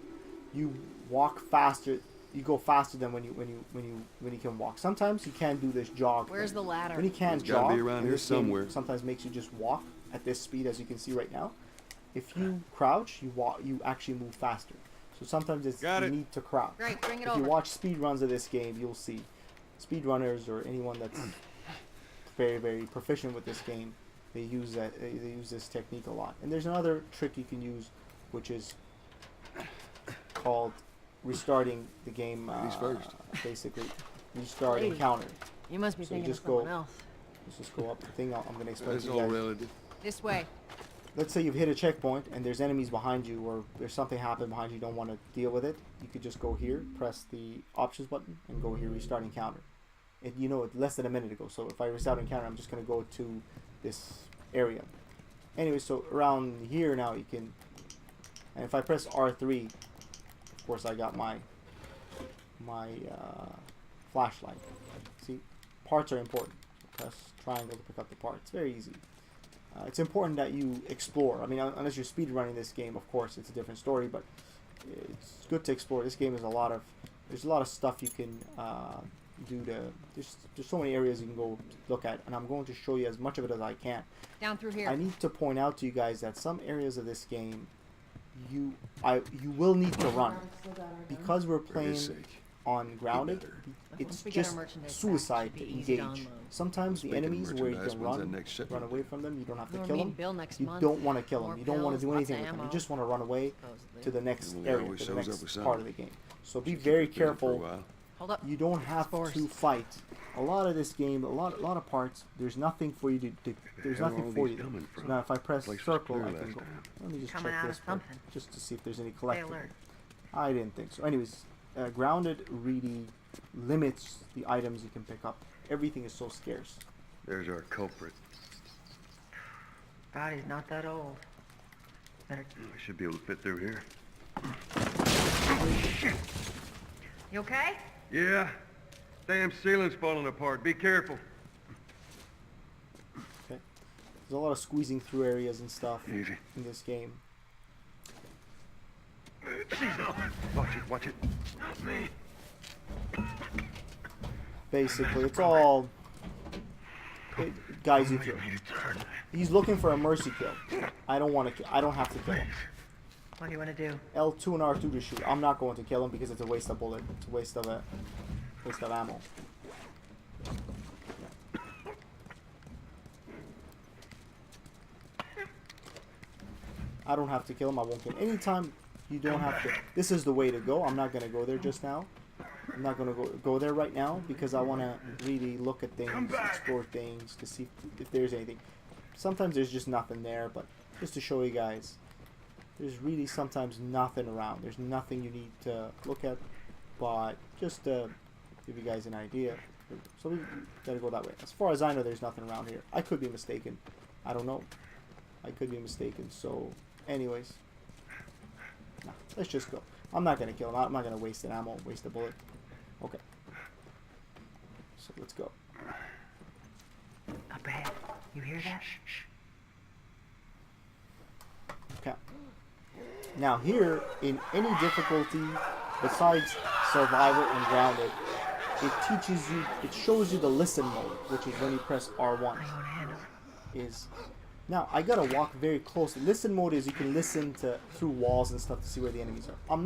A: you walk faster. You go faster than when you can walk. Sometimes you can't do this jog.
J: Where's
A: thing.
J: the ladder?
A: When you can't
B: It's gotta
A: jog,
B: be around
A: in
B: here
A: this game,
B: somewhere.
A: sometimes makes you just walk at this speed, as you can see right now. If you crouch, you walk. You actually move faster. So sometimes you need to crouch.
J: Great, bring it
A: If you
J: over.
A: watch speed runs of this game, you'll see speedrunners or anyone that's very, very proficient with this game. They use this technique a lot. And there's another trick you can use, which is called restarting the game.
B: Ladies first.
A: Basically, restart
J: Ladies.
A: encounter.
J: You must be
A: So you
J: thinking of
A: just go-
J: someone else.
A: Let's just go up the thing. I'm going to explain
B: That's
A: to you
B: all
A: guys.
B: relative.
J: This way.
A: Let's say you've hit a checkpoint and there's enemies behind you, or there's something happened behind you, you don't want to deal with it. You could just go here, press the options button, and go here, restart encounter. It's less than a minute ago. So if I restart encounter, I'm just going to go to this area. Anyway, so around here now you can, and if I press R3, of course I got my flashlight. See, parts are important. Press triangle to pick up the parts. Very easy. It's important that you explore. I mean, unless you're speedrunning this game, of course, it's a different story. But it's good to explore. This game is there's a lot of stuff you can do to. There's so many areas you can go look at, and I'm going to show you as much of it as I can.
J: Down through here.
A: I need to point out to you guys that some areas of this game, you will need to run because we're playing on grounded. It's just suicide to engage. Sometimes the enemies where you can run away from them, you don't have to kill them. You don't want to kill them. You don't want to do anything with them. You just want to run away to the next area, to the next part of the game. So be very careful.
J: Hold up.
A: You don't have to fight. A lot of this game, a lot of parts, there's nothing for you to there's nothing for you. So now if I press circle, I can go. Let me just check this part, just to see if there's any collectible. I didn't think so. Anyways, grounded really limits the items you can pick up. Everything is so scarce.
L: There's our culprit.
E: Body's not that old. Better.
L: I should be able to fit through here.
E: You okay?
L: Yeah. Damn ceiling's falling apart. Be careful.
A: Okay. There's a lot of squeezing through areas and stuff
L: Easy.
A: in this game.
L: Watch it. Not me.
A: Basically, it's all it guides you through. He's looking for a mercy kill. I don't want to. I don't have to kill him.
E: What do you want to do?
A: L2 and R2 to shoot. I'm not going to kill him because it's a waste of bullet. It's a waste of ammo. I don't have to kill him. I won't kill him. Anytime you don't have to. This is the way to go. I'm not going to go there just now. I'm not going to go there right now because I want to really look at things, explore things to see if there's anything. Sometimes there's just nothing there, but just to show you guys, there's really sometimes nothing around. There's nothing you need to look at, but just to give you guys an idea. So we gotta go that way. As far as I know, there's nothing around here. I could be mistaken. I don't know. I could be mistaken. So, anyways, nah, let's just go. I'm not gonna kill him. I'm not gonna waste an ammo, waste a bullet. Okay. So let's go.
E: Up ahead. You hear that?
A: Okay. Now here, in any difficulty besides survival and grounded, it teaches you, it shows you the listen mode, which is when you press R1. Now I gotta walk very close. Listen mode is you can listen through walls and stuff to see where the enemies are. I'm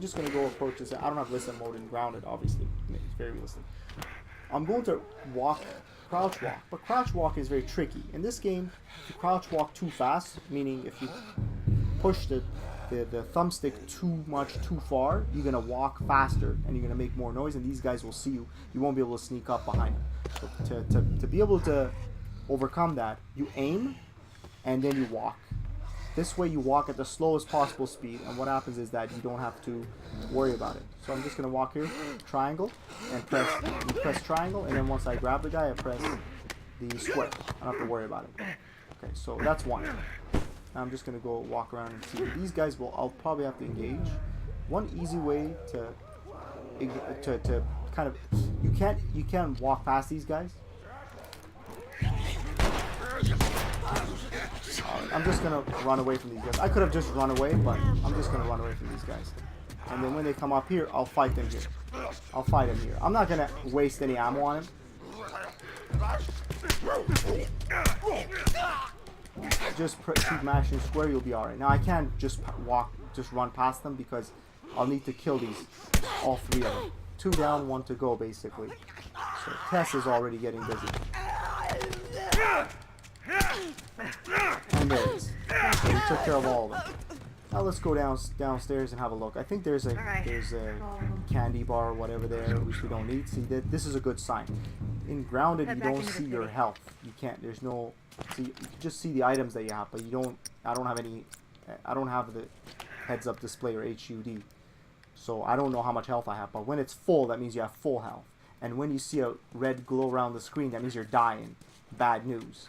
A: just gonna go approach this. I don't have listen mode in grounded, obviously. It's very realistic. I'm going to crouch walk, but crouch walk is very tricky. In this game, if you crouch walk too fast, meaning if you push the thumbstick too far, you're gonna walk faster and you're gonna make more noise, and these guys will see you. You won't be able to sneak up behind them. So to be able to overcome that, you aim and then you walk. This way you walk at the slowest possible speed, and what happens is that you don't have to worry about it. So I'm just gonna walk here, triangle, and press triangle, and then once I grab the guy, I press the square. I don't have to worry about it. Okay, so that's one. Now I'm just gonna go walk around and see. These guys I'll probably have to engage. One easy way to kind of you can walk past these guys. I'm just gonna run away from these guys. I could have just run away, but I'm just gonna run away from these guys. And then when they come up here, I'll fight them here. I'll fight them here. I'm not gonna waste any ammo on him. Just keep mashing square, you'll be alright. Now I can't just run past them because I'll need to kill all three of them. 2 down, 1 to go, basically. So Tess is already getting busy. And there it is. So we took care of all of them. Now let's go downstairs and have a look. I think there's a candy bar or whatever there, which we don't need. See, this is a good sign. In grounded, you don't see your health. You can't. There's no. See, you can just see the items that you have, but you don't. I don't have any. I don't have the heads-up display or HUD, so I don't know how much health I have. But when it's full, that means you have full health. And when you see a red glow around the screen, that means you're dying. Bad news.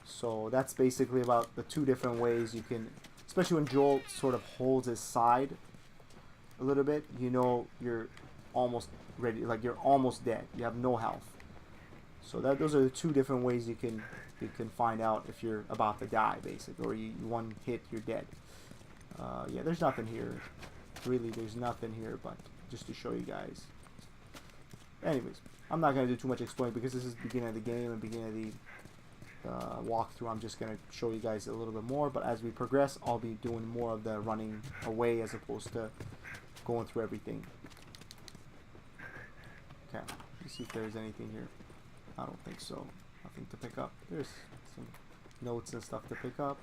A: So that's basically about the 2 different ways you can, especially when Joel sort of holds his side a little bit, you know you're almost ready, like you're almost dead. You have no health. So those are the two different ways you can find out if you're about to die, basically, or you one hit you're dead. Yeah, there's nothing here. Really, there's nothing here, but just to show you guys. Anyways, I'm not gonna do too much explaining because this is the beginning of the game and beginning of the walkthrough. I'm just gonna show you guys a little bit more, but as we progress, I'll be doing more of the running away as opposed to going through everything. Okay, let's see if there's anything here. I don't think so. Nothing to pick up. There's some notes and stuff to pick up.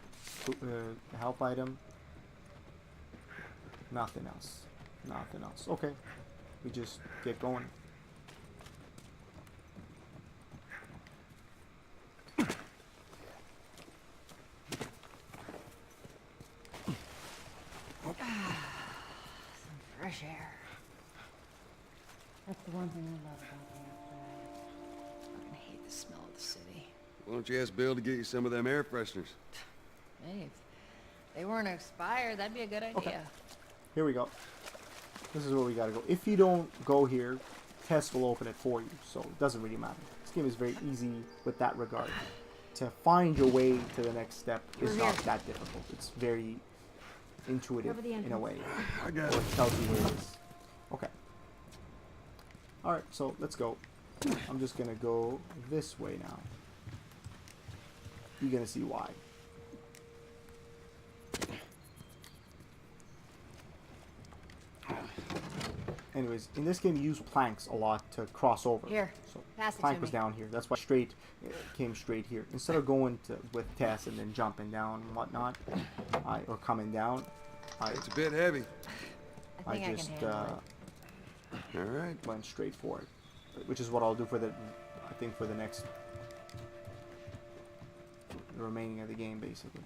A: Help item. Nothing else. Nothing else. Okay, we just get going.
J: Fresh air. That's the one thing I love about the outside. I hate the smell of the city.
L: Why don't you ask Bill to get you some of them air fresheners?
J: Hey, if they weren't expired, that'd be a good idea.
A: Okay. Here we go. This is where we gotta go. If you don't go here, Tess will open it for you, so it doesn't really matter. This game is very easy with that regard. To find your way to the next step is not that difficult. It's very intuitive in a way.
L: I got
A: Or
L: it.
A: it tells you where it is. Okay. Alright, so let's go. I'm just gonna go this way now. You're gonna see why. Anyways, in this game you use planks a lot to cross over.
J: Here,
A: So
J: pass it
A: plank
J: to
A: was
J: me.
A: down here. That's why came straight here. Instead of going with Tess and then jumping down and whatnot, or coming down,
L: It's a bit heavy.
J: I think I
A: just
J: can handle
L: All right.
A: went straight for it, which is what I'll do for the next, the remaining of the game, basically.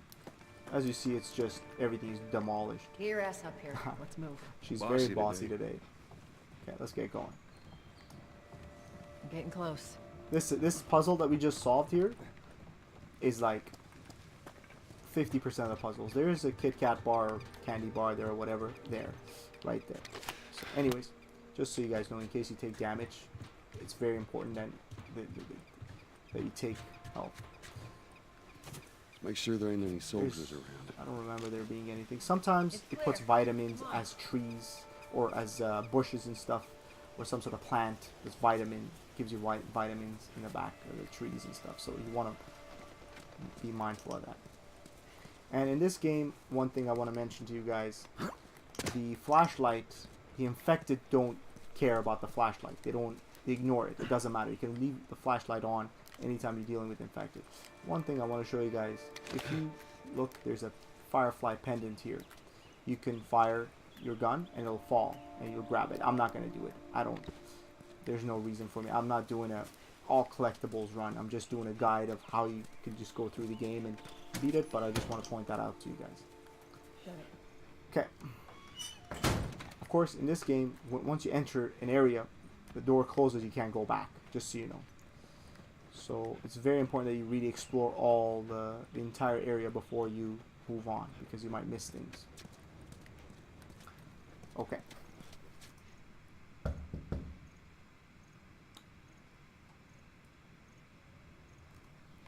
A: As you see, it's just everything is demolished.
J: Get your ass up here. Let's move.
A: She's
L: Bossy
A: very bossy today. Okay, let's get going.
J: I'm getting close.
A: This puzzle that we just solved here is like 50% of the puzzles. There is a Kit Kat bar, or candy bar there, or whatever there, right there. So, anyways, just so you guys know, in case you take damage, it's very important that you take health.
L: Make sure there ain't any soldiers
A: There's-
L: around.
A: I don't remember there being anything. Sometimes
J: It's
A: it puts
J: clear.
A: vitamins as trees or as bushes and stuff, or some sort of plant. This vitamin gives you vitamins in the back of the trees and stuff. So you want to be mindful of that. And in this game, one thing I want to mention to you guys: the flashlight. The infected don't care about the flashlight. They ignore it. It doesn't matter. You can leave the flashlight on anytime you're dealing with infected. One thing I want to show you guys: if you look, there's a firefly pendant here. You can fire your gun and it'll fall and you'll grab it. I'm not gonna do it. There's no reason for me. I'm not doing a all collectibles run. I'm just doing a guide of how you can just go through the game and beat it, but I just want to point that out to you guys. Okay. Of course, in this game, once you enter an area, the door closes, you can't go back, just so you know. So it's very important that you really explore all the entire area before you move on, because you might miss things. Okay.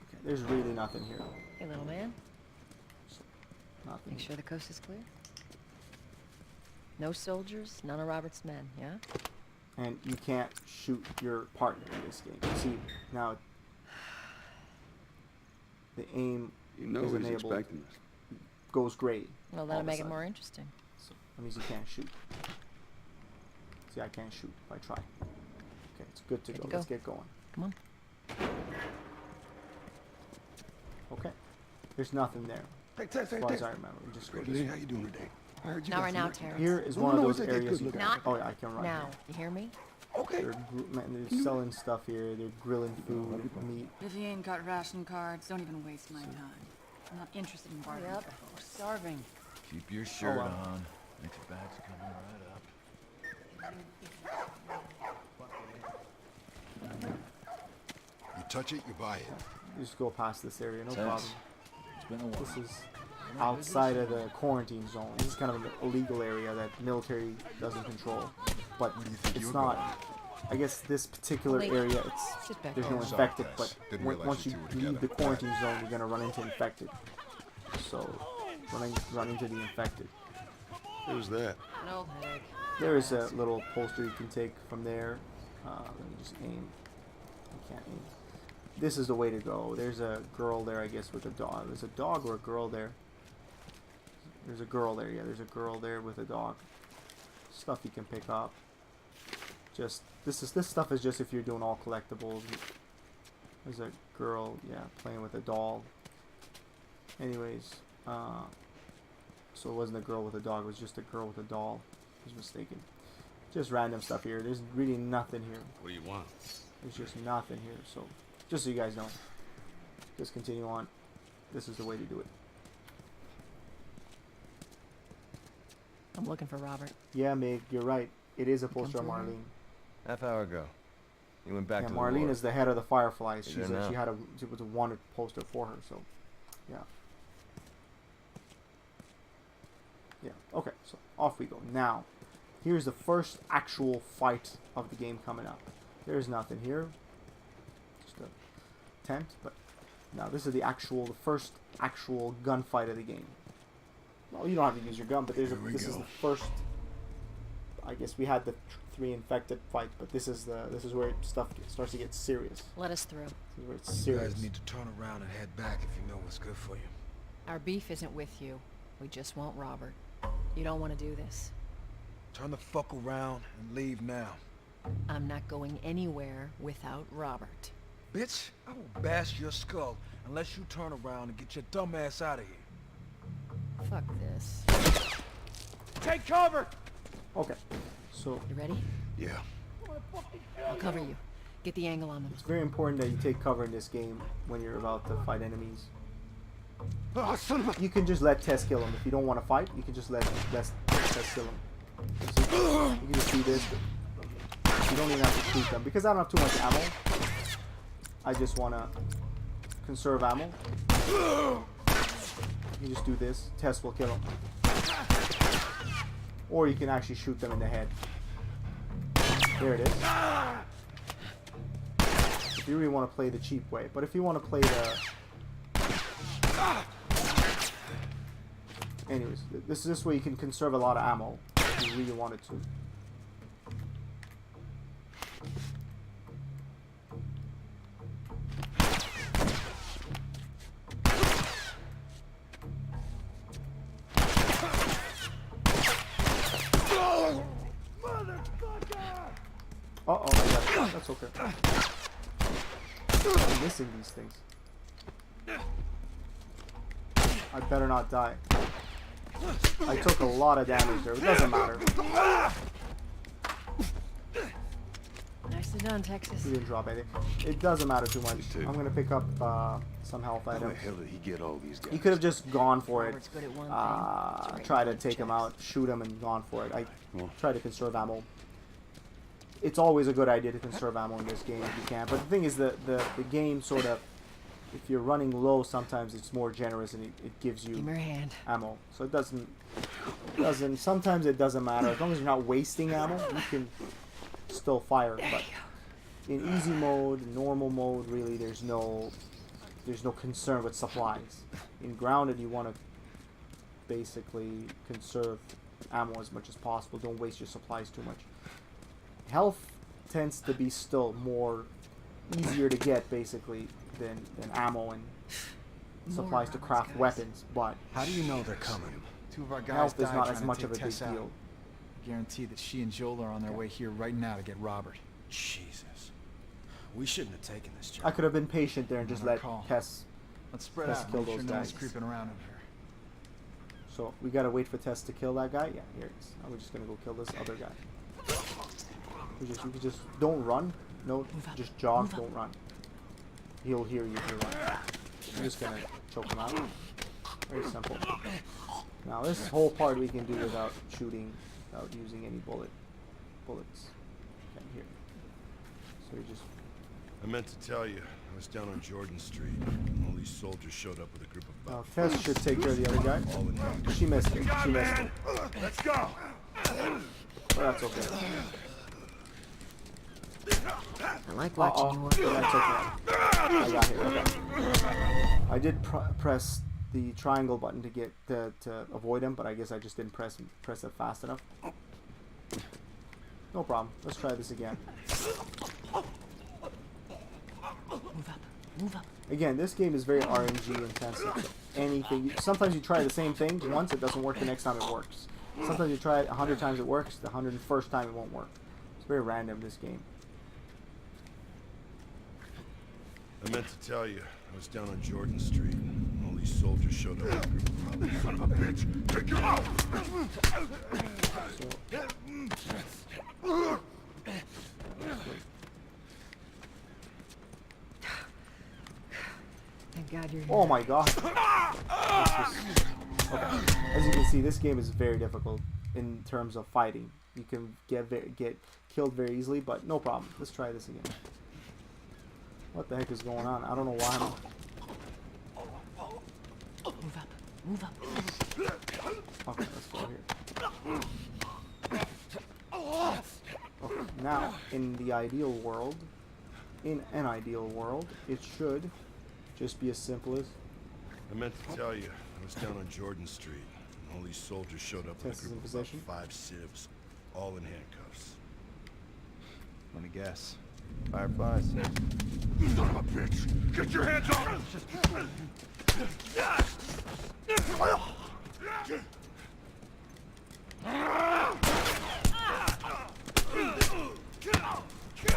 A: Okay, there's really nothing here.
J: Hey, little man.
A: Nothing.
J: Make sure the coast is clear. No soldiers, none of Robert's men, yeah?
A: And you can't shoot your partner in this game. See, now the aim
L: You know
A: is
L: he's
A: enabled,
L: expecting us.
A: goes gray.
J: Well,
A: all
J: that'll
A: of a
J: make it
A: sudden.
J: more interesting.
A: So that means you can't shoot. See, I can't shoot if I try. Okay, it's good to
J: Good
A: go.
J: to go.
A: Let's get going.
J: Come on.
A: Okay. There's nothing there.
L: Hey, Tess,
A: As far as I remember. We just go this way.
L: How you doing today? I heard you
J: Not
L: got
J: right
L: some
J: now,
L: work.
J: Terrence.
A: Here is
L: No,
A: one
L: no,
A: of
L: it's
A: those
L: okay,
A: areas
L: good
A: you
L: look.
A: can.
J: Not
A: Oh yeah, I can run.
J: Now,
A: Here.
J: you hear me?
L: Okay.
A: They're selling stuff here. They're grilling food, meat.
K: If you ain't got ration cards, don't even waste my time. I'm not interested in bargaining
J: Hurry up.
K: for folks.
J: We're starving.
G: Keep your shirt
A: well.
G: on. Next bag's coming right up.
L: You touch it, you buy it.
A: You just go past this area, no
G: Thanks.
A: problem.
G: It's been a while.
A: This is outside of the quarantine zone. This is kind of an illegal area that military doesn't control. but
M: Where do you think
A: it's
M: you were
A: not. I guess this particular
J: Wait.
A: area,
J: Sit back
A: there's no
J: down.
A: infected,
M: Sorry,
A: but
M: guys. Didn't realize
A: once
M: you
A: you
M: two were
A: leave the
M: together.
A: quarantine zone, you're gonna run into infected. So run into the infected.
H: Who's that?
J: An old hag.
A: There is a little poster you can take from there. Let me just aim. I can't aim. This is the way to go. There's a girl there, I guess, with a dog. There's a dog or a girl there. There's a girl there. Yeah, there's a girl there with a dog. Stuff you can pick up. Just this stuff is just if you're doing all collectibles. There's a girl, yeah, playing with a doll. Anyways, so it wasn't a girl with a dog. It was just a girl with a doll. I was mistaken. Just random stuff here. There's really nothing here.
H: What do you want?
A: There's just nothing here. So, just so you guys know, just continue on. This is the way to do it.
J: I'm looking for Robert.
A: Yeah, Meg, you're right. It is a
J: come
A: poster of
J: forward.
A: Marlene.
N: Half hour ago. You went back
A: Yeah,
N: to the
A: Marlene
N: war.
A: is the head of the Fireflies.
N: You're there now.
A: She was a wanted poster for her. So, yeah. Yeah. Okay. So off we go. Now, here's the first actual fight of the game coming up. There's nothing here. Just a tent, but now this is the first actual gunfight of the game. Well, you don't have to use your gun, but this is the first. I guess we had the 3 infected fight, but this is where stuff starts to get serious.
J: Let us through.
A: This is where it's
F: You
A: serious.
F: guys need to turn around and head back if you know what's good for you.
J: Our beef isn't with you. We just want Robert. You don't want to do this.
F: Turn the fuck around and leave now.
J: I'm not going anywhere without Robert.
F: Bitch, I will bash your skull unless you turn around and get your dumb ass out of here.
J: Fuck this.
F: Take cover!
A: Okay, so
J: You ready?
H: Yeah.
J: I'll cover you. Get the angle on them.
A: it's very important that you take cover in this game when you're about to fight enemies.
L: Oh, son of a...
A: You can just let Tess kill him. If you don't want to fight, you can just let Tess kill him. You can just do this. You don't even have to shoot them. Because I don't have too much ammo, I just want to conserve ammo. You just do this. Tess will kill him. Or you can actually shoot them in the head. There it is. If you really want to play the cheap way. But if you want to play the... Anyways, this way you can conserve a lot of ammo if you really wanted to. Uh-oh, I got it. That's okay. I'm missing these things. I better not die. I took a lot of damage there. It doesn't matter.
J: Nicely done, Texas.
A: He didn't drop anything. It doesn't matter too much. I'm gonna pick up some health
H: How the
A: items.
H: hell did he get all these guys?
A: He could have just gone for it.
J: Robert's good at one thing. It's writing
A: Try to
J: blank
A: take him
J: checks.
A: out, shoot him, and gone for it. I try to conserve ammo. It's always a good idea to conserve ammo in this game if you can. But the thing is, the game sort of, if you're running low, sometimes it's more generous and it gives you
J: Give me your hand.
A: ammo. So it doesn't. Sometimes it doesn't matter as long as you're not wasting ammo. You can still fire. But in easy mode, normal mode, really, there's no concern with supplies. In grounded, you want to basically conserve ammo as much as possible. Don't waste your supplies too much. Health tends to be still more easier to get basically than ammo and supplies to craft weapons, but
F: How do you know they're coming? Two of our guys
A: health is
F: died
A: not
F: trying
A: as
F: to
A: much
F: take
A: of a big
F: Tess out.
A: deal.
F: Guarantee that she and Joel are on their way here right now to get Robert.
M: Jesus. We shouldn't have taken this job.
A: I could have been patient there and just
F: Not our
A: let
F: call.
A: Tess.
F: Let's spread
A: Tess
F: out.
A: kill
F: Make sure
A: those
F: no one's
A: guys.
F: creeping around in here.
A: So we gotta wait for Tess to kill that guy. Yeah, here it is. Now we're just gonna go kill this other guy. You can just don't run. No, just jog. Don't run. He'll hear you if you run. I'm just gonna choke him out. Very simple. Now this whole part we can do without shooting, without using any bullets. Okay, here. So you just.
H: I meant to tell you, I was down on Jordan Street. All these soldiers showed up with a group of
A: Now
H: about
A: Tess should take care of the other guy.
H: all in one.
A: She missed it. She missed it.
H: Let's go!
A: But that's okay.
J: I like watching you work.
A: Yeah, that's okay. I got hit. Okay. I did press the triangle button to get to avoid him, but I guess I just didn't press it fast enough. No problem. Let's try this again.
J: Move up.
A: Again, this game is very RNG intensive. Anything. Sometimes you try the same thing once, it doesn't work. The next time it works. Sometimes you try it 100 times, it works. The 101st time, it won't work. It's very random, this game.
H: I meant to tell you, I was down on Jordan Street. All these soldiers showed up. Son of a bitch! Take your out!
J: Thank God you're here.
A: Oh my god. Okay. As you can see, this game is very difficult in terms of fighting. You can get killed very easily, but no problem. Let's try this again. What the heck is going on? I don't know why
J: Move up.
A: Okay, let's go here. Okay, now, in an ideal world, it should just be as simple as...
H: I meant to tell you, I was down on Jordan Street. All these soldiers showed up with a group of about 5 civs, all in handcuffs.
N: Let me guess. Fireflies?
H: Son of a bitch! Get your hands off!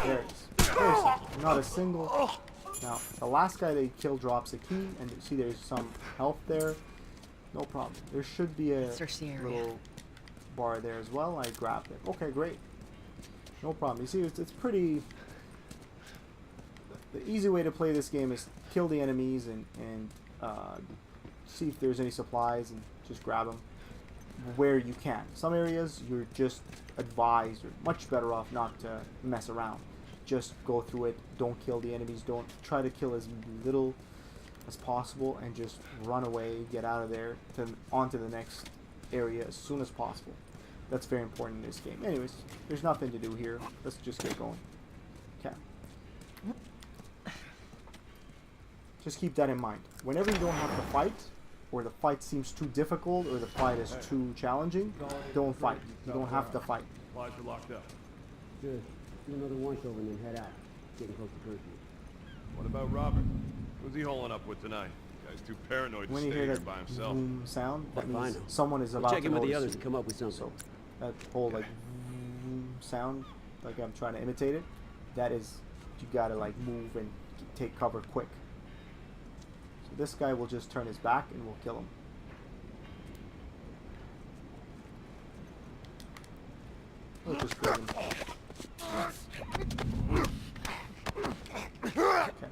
A: There it is. Seriously, not a single... Now, the last guy they kill drops a key, and you see there's some health there. No problem. There should be a little bar there as well. I grabbed it. Okay, great. No problem. You see, it's pretty... The easy way to play this game is kill the enemies and see if there's any supplies and just grab them where you can. Some areas you're just advised, you're much better off not to mess around. Just go through it. Don't kill the enemies. Don't try to kill as little as possible and just run away, get out of there, onto the next area as soon as possible. That's very important in this game. Anyways, there's nothing to do here. Let's just get going. Okay. Just keep that in mind. Whenever you don't have to fight, or the fight seems too difficult, or the fight is too challenging, don't fight. You don't have to fight.
L: Supplies are locked up.
O: Good. Do another once over and then head out. Getting close to curfew.
L: What about Robert? Who's he holing up with tonight? Guy's too paranoid to
A: When
L: stay
A: you hear
L: here
A: that
L: by himself.
A: boom sound, that
O: Fine.
A: means someone is about
O: Check
A: to
O: in with the
A: notice
O: others
A: you.
O: and come up with something.
A: So that whole like boom sound, like I'm trying to imitate it, that is, you gotta like move and take cover quick. So this guy will just turn his back and we'll kill him. We'll just kill him. Okay,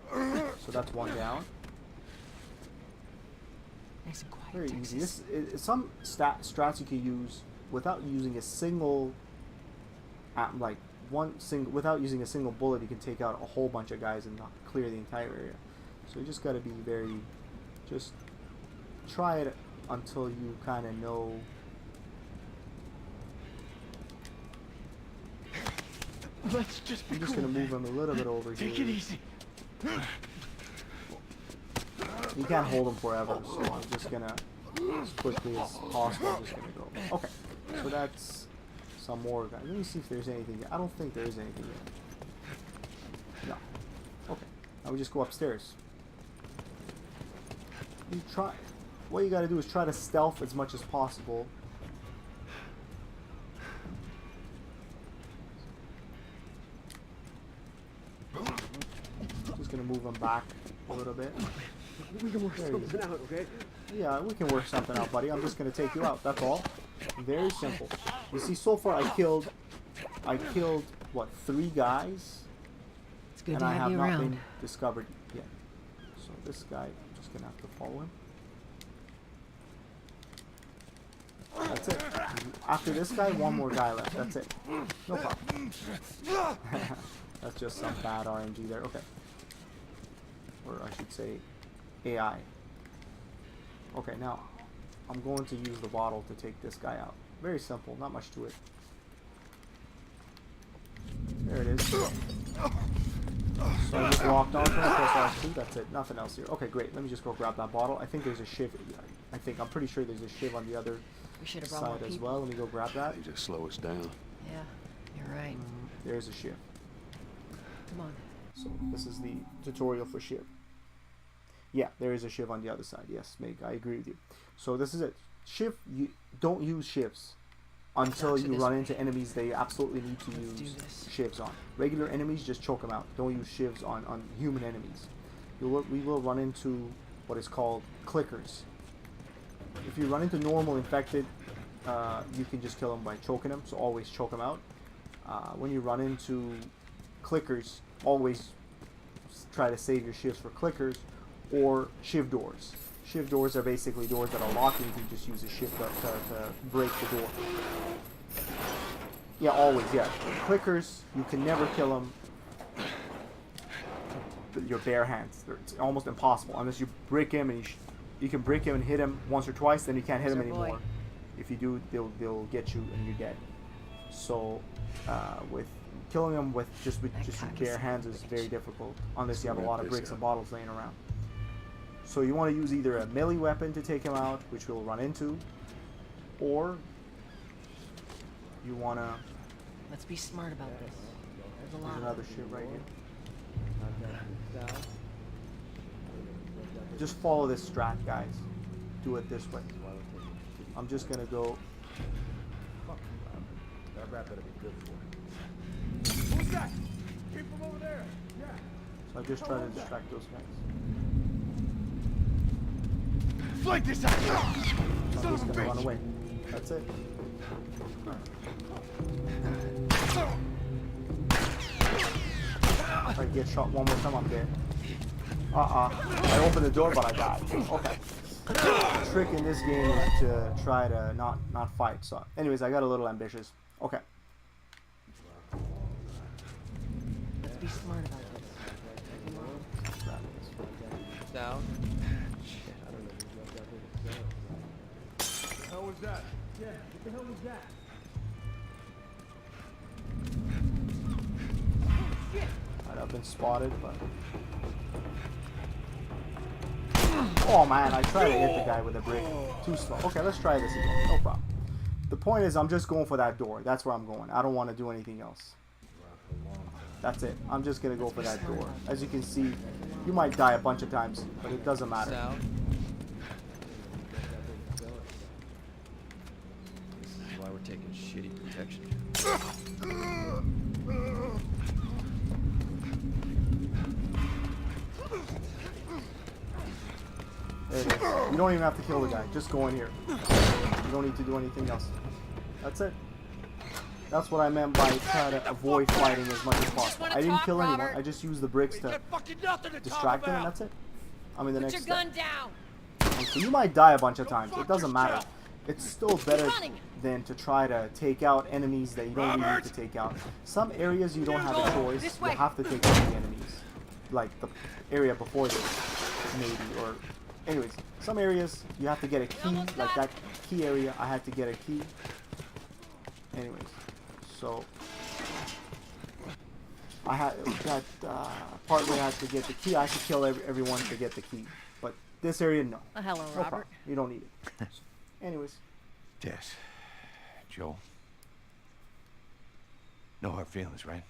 A: so that's one down.
J: Nice and quiet.
A: Very easy. This is some strats you can use without using a single, without using a single bullet. You can take out a whole bunch of guys and not clear the entire area. So you just got to be very, just try it until you kind of know.
F: Let's just be
A: I'm just gonna move him a little bit over here.
F: Take it easy.
A: You can't hold him forever, so I'm just gonna, as quickly as possible, I'm just gonna go. Okay, so that's some more guys. Let me see if there's anything. I don't think there is anything here. No. Okay, now we just go upstairs. You try. What you gotta do is try to stealth as much as possible. Just gonna move him back a little bit.
O: We can work something out, okay?
A: Yeah, we can work something out, buddy. I'm just gonna take you out. That's all. Very simple. You see, so far I killed what, 3 guys,
J: It's good
A: and
J: to
A: I
J: have
A: have
J: you
A: not
J: around.
A: been discovered yet. So this guy, I'm just gonna have to follow him. That's it. After this guy, one more guy left. That's it. No problem. That's just some bad RNG there. Okay. Or I should say AI. Okay, now I'm going to use the bottle to take this guy out. Very simple, not much to it. So I just walked onto him, press R2, that's it, nothing else here. Okay, great, let me just go grab that bottle. I think there's a shiv, I'm pretty sure there's a shiv on the other
J: We should have brought more
A: side as
J: people.
A: well. Let me go grab that.
B: They just slow us down.
J: Yeah, you're right.
A: There's a shiv.
J: Come on.
A: So this is the tutorial for shiv. Yeah, there is a shiv on the other side. Yes, Meg, I agree with you. So this is it. Shiv, you don't use shivs until you run into enemies they absolutely need to use shivs on. Regular enemies, just choke them out. Don't use shivs on human enemies. We will run into what is called clickers. If you run into normal infected, you can just kill them by choking them, so always choke them out. When you run into clickers, always try to save your shivs for clickers or shiv doors. Shiv doors are basically doors that are locked and you can just use a shiv to break the door. Yeah, always, yeah. Clickers, you can never kill them with your bare hands. It's almost impossible unless you break him, and you can break him and hit him once or twice, then you can't hit him anymore. If you do, they'll get you and you're dead. So with killing them with just your bare hands is very difficult unless you have a lot of bricks and bottles laying around. So you want to use either a melee weapon to take him out, which we'll run into, or you want to...
J: Let's be smart about this. There's a lot.
A: There's another shit right here. Just follow this strat, guys. Do it this way. I'm just going to go...
N: That rat better be good for it.
L: Who's that? Keep him over there. Yeah.
A: So I just try to distract those guys.
L: Flank this out!
A: So I'm just gonna run away. That's it. If I get shot one more time, I'm dead. I opened the door, but I died. Okay. The trick in this game is to try to not fight. So, anyways, I got a little ambitious. Okay.
J: Let's be smart about this.
G: Down.
L: How was that?
O: Yeah, what the hell was that?
A: Alright, I've been spotted, but... Oh man, I tried to hit the guy with a brick. Too slow. Okay, let's try this again. No problem. The point is, I'm just going for that door. That's where I'm going. I don't want to do anything else. That's it. I'm just going to go for that door. As you can see, you might die a bunch of times, but it doesn't matter.
G: This is why we're taking shitty protection.
A: There it is. You don't even have to kill the guy. Just go in here. You don't need to do anything else. That's it. That's what I meant by trying to avoid fighting as much as possible. I didn't kill anyone. I just used the bricks to distract them, and that's it. I mean, the next step. So you might die a bunch of times. It doesn't matter. It's still better than to try to take out enemies that you don't really need to take out. Some areas you don't have a choice. You have to take out the enemies. Like the area before this, maybe. Or, anyways, some areas you have to get a key. Like that key area, I had to get a key. Anyways, so I had that part where I had to get the key. I had to kill everyone to get the key. But this area, no.
J: Hello,
A: No
J: Robert.
A: problem. You don't need it. Anyways.
B: Tess. Joel. No hard feelings, right?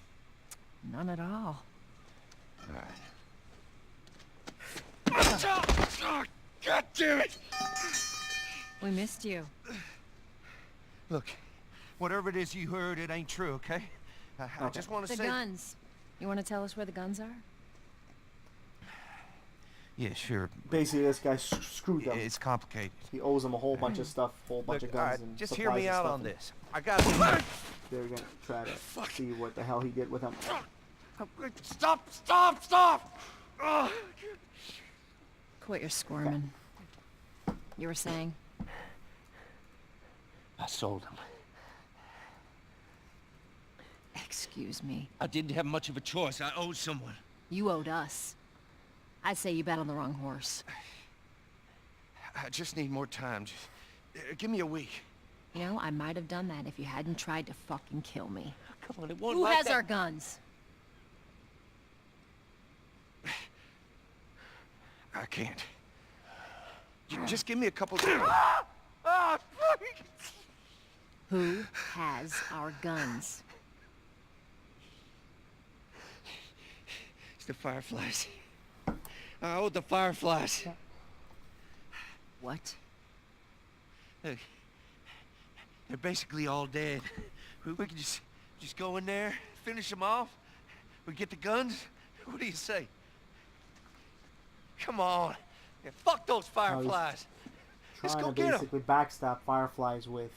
J: None at all.
B: Alright.
H: God damn it!
J: We missed you.
M: Look, whatever it is you heard, it ain't true, okay? I just want to
J: The
M: say...
J: guns. You want to tell us where the guns are?
M: Yeah, sure.
A: Basically, this guy screwed them.
M: It's complicated.
A: He owes them a whole bunch of stuff, whole bunch of
M: Look,
A: guns
M: alright,
A: and
M: just
A: supplies
M: hear me
A: and
M: out
A: stuff,
M: on
A: and
M: this. I got...
A: They're gonna try to see what the hell he did with them.
H: Stop! Stop! Stop! Ugh.
J: Quit your squirming. You were saying?
M: I sold him.
J: Excuse me.
M: I didn't have much of a choice. I owed someone.
J: You owed us. I'd say you bet on the wrong horse.
M: I just need more time. Just, give me a week.
J: You know, I might have done that if you hadn't tried to fucking kill me.
M: Come on, it won't
J: Who
M: like
J: has
M: that.
J: our guns?
M: I can't. Just give me a couple days.
J: Who has our guns?
M: It's the Fireflies. I owed the Fireflies.
J: What?
M: They're basically all dead. We could just go in there, finish them off. We get the guns. What do you say? Come on. Yeah, fuck those Fireflies. Let's
A: Trying
M: go
A: to
M: get them.
A: basically backstab Fireflies with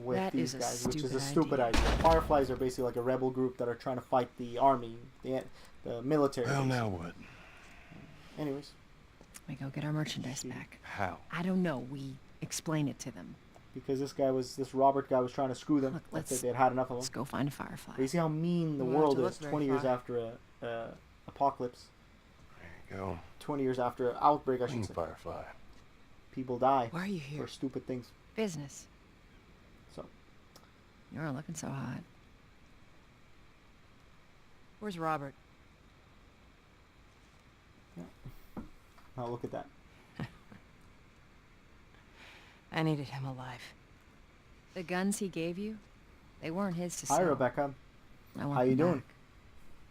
J: That
A: these
J: is a
A: guys, which is a
J: stupid
A: stupid idea. Fireflies are basically like a rebel group that are trying to fight the army, the military.
H: Well, now what?
A: Anyways.
J: We go get our merchandise back.
B: How?
J: I don't know. We explain it to them.
A: Because this Robert guy was trying to screw them.
J: Look,
A: They'd had enough of him.
J: Let's go find a Firefly.
A: But you see how mean the
K: You don't have
A: world
K: to
A: is
K: look
A: 20
K: very
A: years
K: far.
A: after apocalypse.
H: There you go.
A: 20 years after outbreak, I should
H: Clean
A: say.
H: Firefly.
A: People die
J: Why are you here?
A: for stupid things.
J: Business.
A: So,
J: You're looking so hot.
K: Where's Robert?
A: now look at that.
K: I needed him alive.
J: The guns he gave you, they weren't his to sell.
A: Hi, Rebecca.
J: I want
A: How you
J: them
A: doing?
J: back.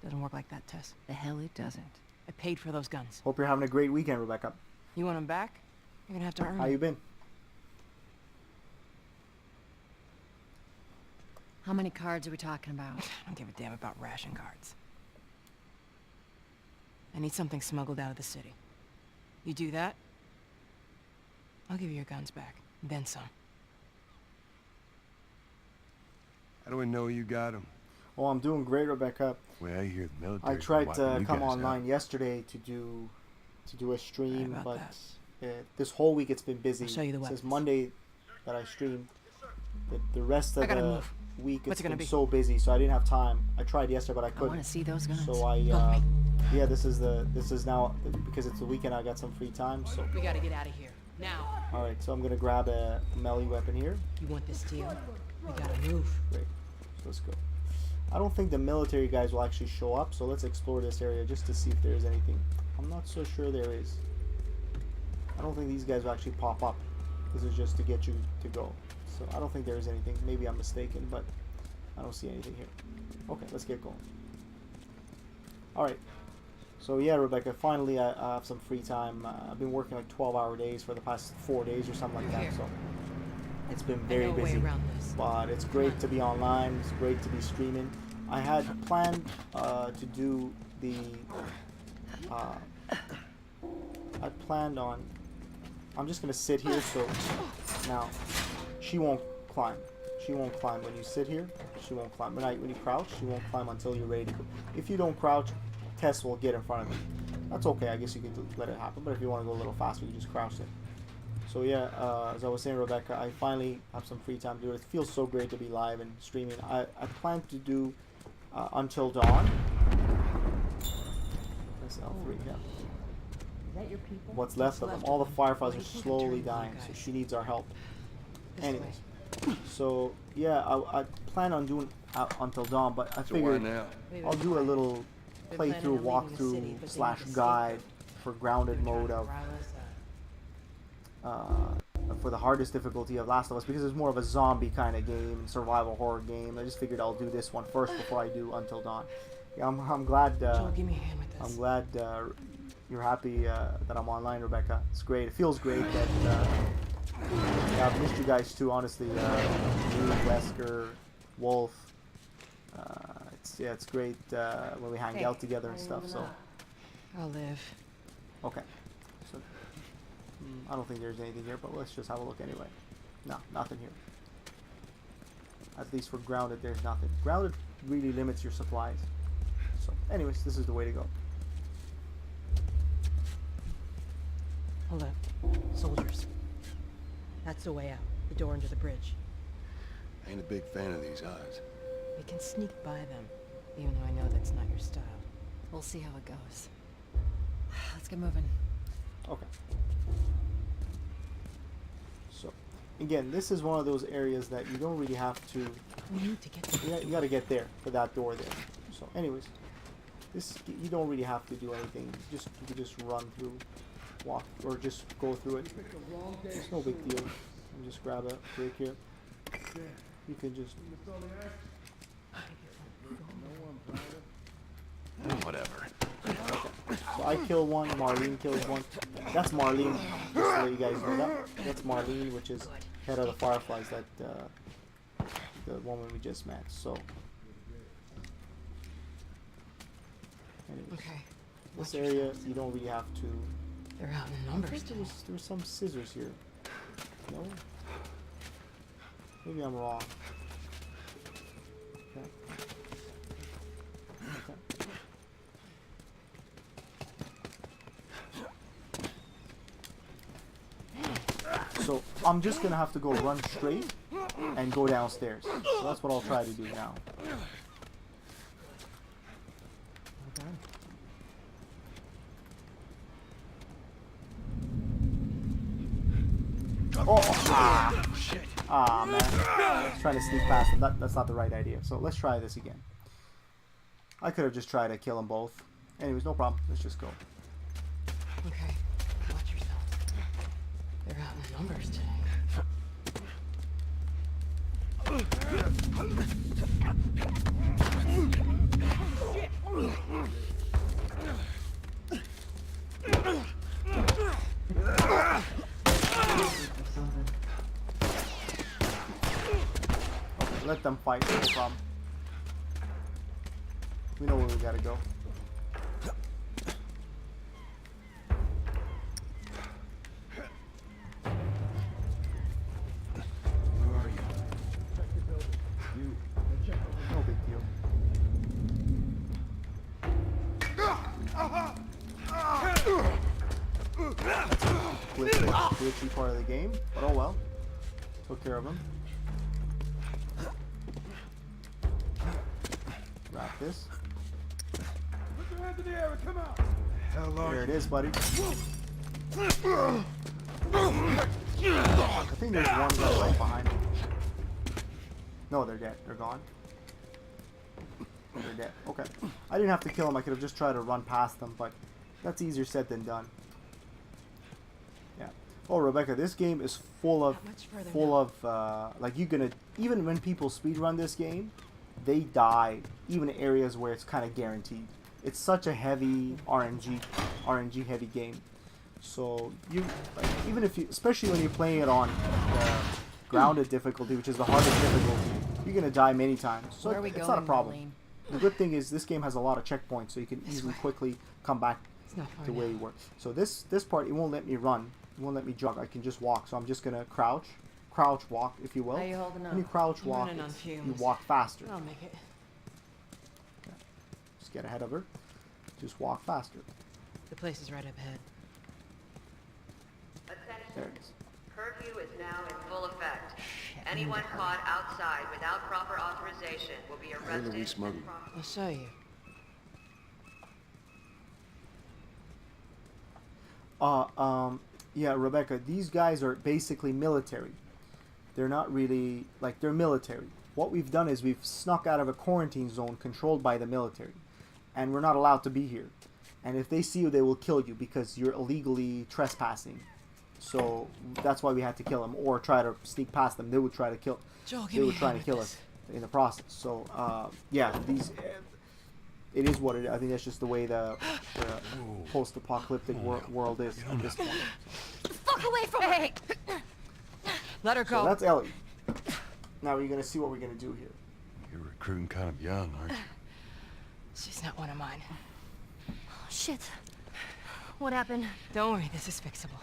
K: Doesn't work like that, Tess.
J: The hell it doesn't.
K: I paid for those guns.
A: Hope you're having a great weekend, Rebecca.
K: You want them back? You're gonna have to earn
A: How
K: them.
A: you been?
J: How many cards are we talking about?
K: I don't give a damn about ration cards. I need something smuggled out of the city. You do that, I'll give you your guns back. Then some.
H: How do we know you got them?
A: Oh, I'm doing great, Rebecca.
H: Well, I hear the military.
A: I tried to come online yesterday to do a stream,
K: about
A: but this whole week it's been busy.
K: I'll show you the
A: Since
K: weapons.
A: Monday that I streamed. The rest of
K: I gotta
A: the
K: move.
A: week
K: What's
A: it's
K: it gonna
A: been
K: be?
A: so busy, so I didn't have time. I tried yesterday, but I
J: I
A: couldn't.
J: want to see those guns.
A: So I
K: Follow me.
A: yeah, this is now because it's the weekend. I got some free time, so
K: We gotta get out of here. Now.
A: all right. So I'm gonna grab a melee weapon here.
K: You want this deal? We gotta move.
A: Great. So let's go. I don't think the military guys will actually show up, so let's explore this area just to see if there is anything. I'm not so sure there is. I don't think these guys will actually pop up. This is just to get you to go. So I don't think there is anything. Maybe I'm mistaken, but I don't see anything here. Okay, let's get going. Alright. So yeah, Rebecca, finally I have some free time. I've been working like 12-hour days for the past 4 days or something like that,
K: Here.
A: so it's been
K: I
A: very
K: know a way
A: busy.
K: around this.
A: But it's great to be online. It's great to be streaming. I had planned to do the. I planned on. I'm just gonna sit here. So now, she won't climb. She won't climb when you sit here. She won't climb. When you crouch, she won't climb until you're ready to go. If you don't crouch, Tess will get in front of you. That's okay. I guess you can let it happen. But if you want to go a little faster, you just crouch it. So yeah, as I was saying, Rebecca, I finally have some free time to do it. It feels so great to be live and streaming. I plan to do Until Dawn. That's L3, yeah.
K: Is that your people?
A: What's left of them. All the fireflies are slowly dying, so she needs our help. Anyways, so yeah, I plan on doing Until Dawn, but I
B: So why
A: figured
B: now?
A: I'll do a little playthrough, walkthrough / guide for grounded mode of for the hardest difficulty of Last of Us, because it's more of a zombie kind of game, survival horror game. I just figured I'll do this one first before I do Until Dawn. Yeah, I'm glad.
K: Joel, give me a hand with this.
A: I'm glad you're happy that I'm online, Rebecca. It's great. It feels great that yeah, I've missed you guys too. Honestly, you, Wesker, Wolf. It's great when we hang out together and stuff. So
K: I'll live.
A: okay. So I don't think there's anything here, but let's just have a look anyway. No, nothing here. At least for grounded, there's nothing. Grounded really limits your supplies. So, anyways, this is the way to go.
K: Hold up. Soldiers. That's the way out. The door into the bridge.
H: Ain't a big fan of these odds.
K: We can sneak by them, even though I know that's not your style.
J: We'll see how it goes. Let's get moving.
A: Okay. So, again, this is one of those areas that you don't really have to.
K: We need to get to the
A: You got to get there for that door there. So, anyways, this you don't really have to do anything. You can just run through. walk or just go through it. It's no big deal. You just grab a break here. You can just.
L: Whatever.
A: So I kill one, Marlene kills one. That's Marlene, just to let you guys know that. That's Marlene, which is head of the Fireflies, that the woman we just met. So, anyways,
K: Okay.
A: this area you don't really have to.
K: They're out in
A: I
K: numbers.
A: think there was some scissors here. No? Maybe I'm wrong. Okay. Okay. So I'm just gonna have to go run straight and go downstairs. So that's what I'll try to do now. Okay. Oh, shit. Ah, man. I was trying to sneak past them. That's not the right idea. So let's try this again. I could have just tried to kill them both. Anyways, no problem. Let's just go.
K: Okay. Watch yourself. They're out in numbers today.
A: Okay, let them fight. No problem. We know where we gotta go. No big deal. That's a glitchy part of the game, but oh well. Took care of him. Wrap this.
L: Put your hands in the air and come out.
A: There it is, buddy. I think there's one guy right behind me. No, they're dead. They're gone. They're dead. Okay. I didn't have to kill them. I could have just tried to run past them, but that's easier said than done. Yeah. Oh, Rebecca, this game is full of, like you're gonna, even when people speedrun this game, they die, even in areas where it's kind of guaranteed. It's such a heavy RNG heavy game. So you, like, even if you, especially when you're playing it on grounded difficulty, which is the hardest difficulty, you're gonna die many times. So it's not a problem. The good thing is this game has a lot of checkpoints, so you can easily quickly come back to where you were. So this part, it won't let me run. It won't let me jog. I can just walk. So I'm just gonna crouch walk, if you will.
K: How you holding up?
A: When you crouch
K: I'm
A: walk,
K: running on
A: you
K: fumes.
A: walk faster.
K: I'll make it.
A: Okay. Just get ahead of her. Just walk faster.
K: The place is right up ahead.
A: There it is.
E: Curfew is now in full effect. Anyone caught outside without proper authorization will be arrested.
B: we smuggled?
K: I'll show you.
A: Yeah, Rebecca, these guys are basically military. They're not really, like, they're military. What we've done is we've snuck out of a quarantine zone controlled by the military. And we're not allowed to be here. And if they see you, they will kill you because you're illegally trespassing. So that's why we had to kill them or try to sneak past them. They would try to kill.
K: Joel, give
A: they
K: me
A: were
K: a
A: trying
K: hand
A: to kill
K: with
A: us in the process. So yeah, these. It is what it is. I think that's just the way the post-apocalyptic world is at this point.
C: Fuck away from me!
K: Let her go.
A: So that's Ellie. Now you're gonna see what we're gonna do here.
B: You're recruiting kind of young, aren't you?
K: She's not one of mine.
C: Oh, shit. What happened?
K: Don't worry, this is fixable.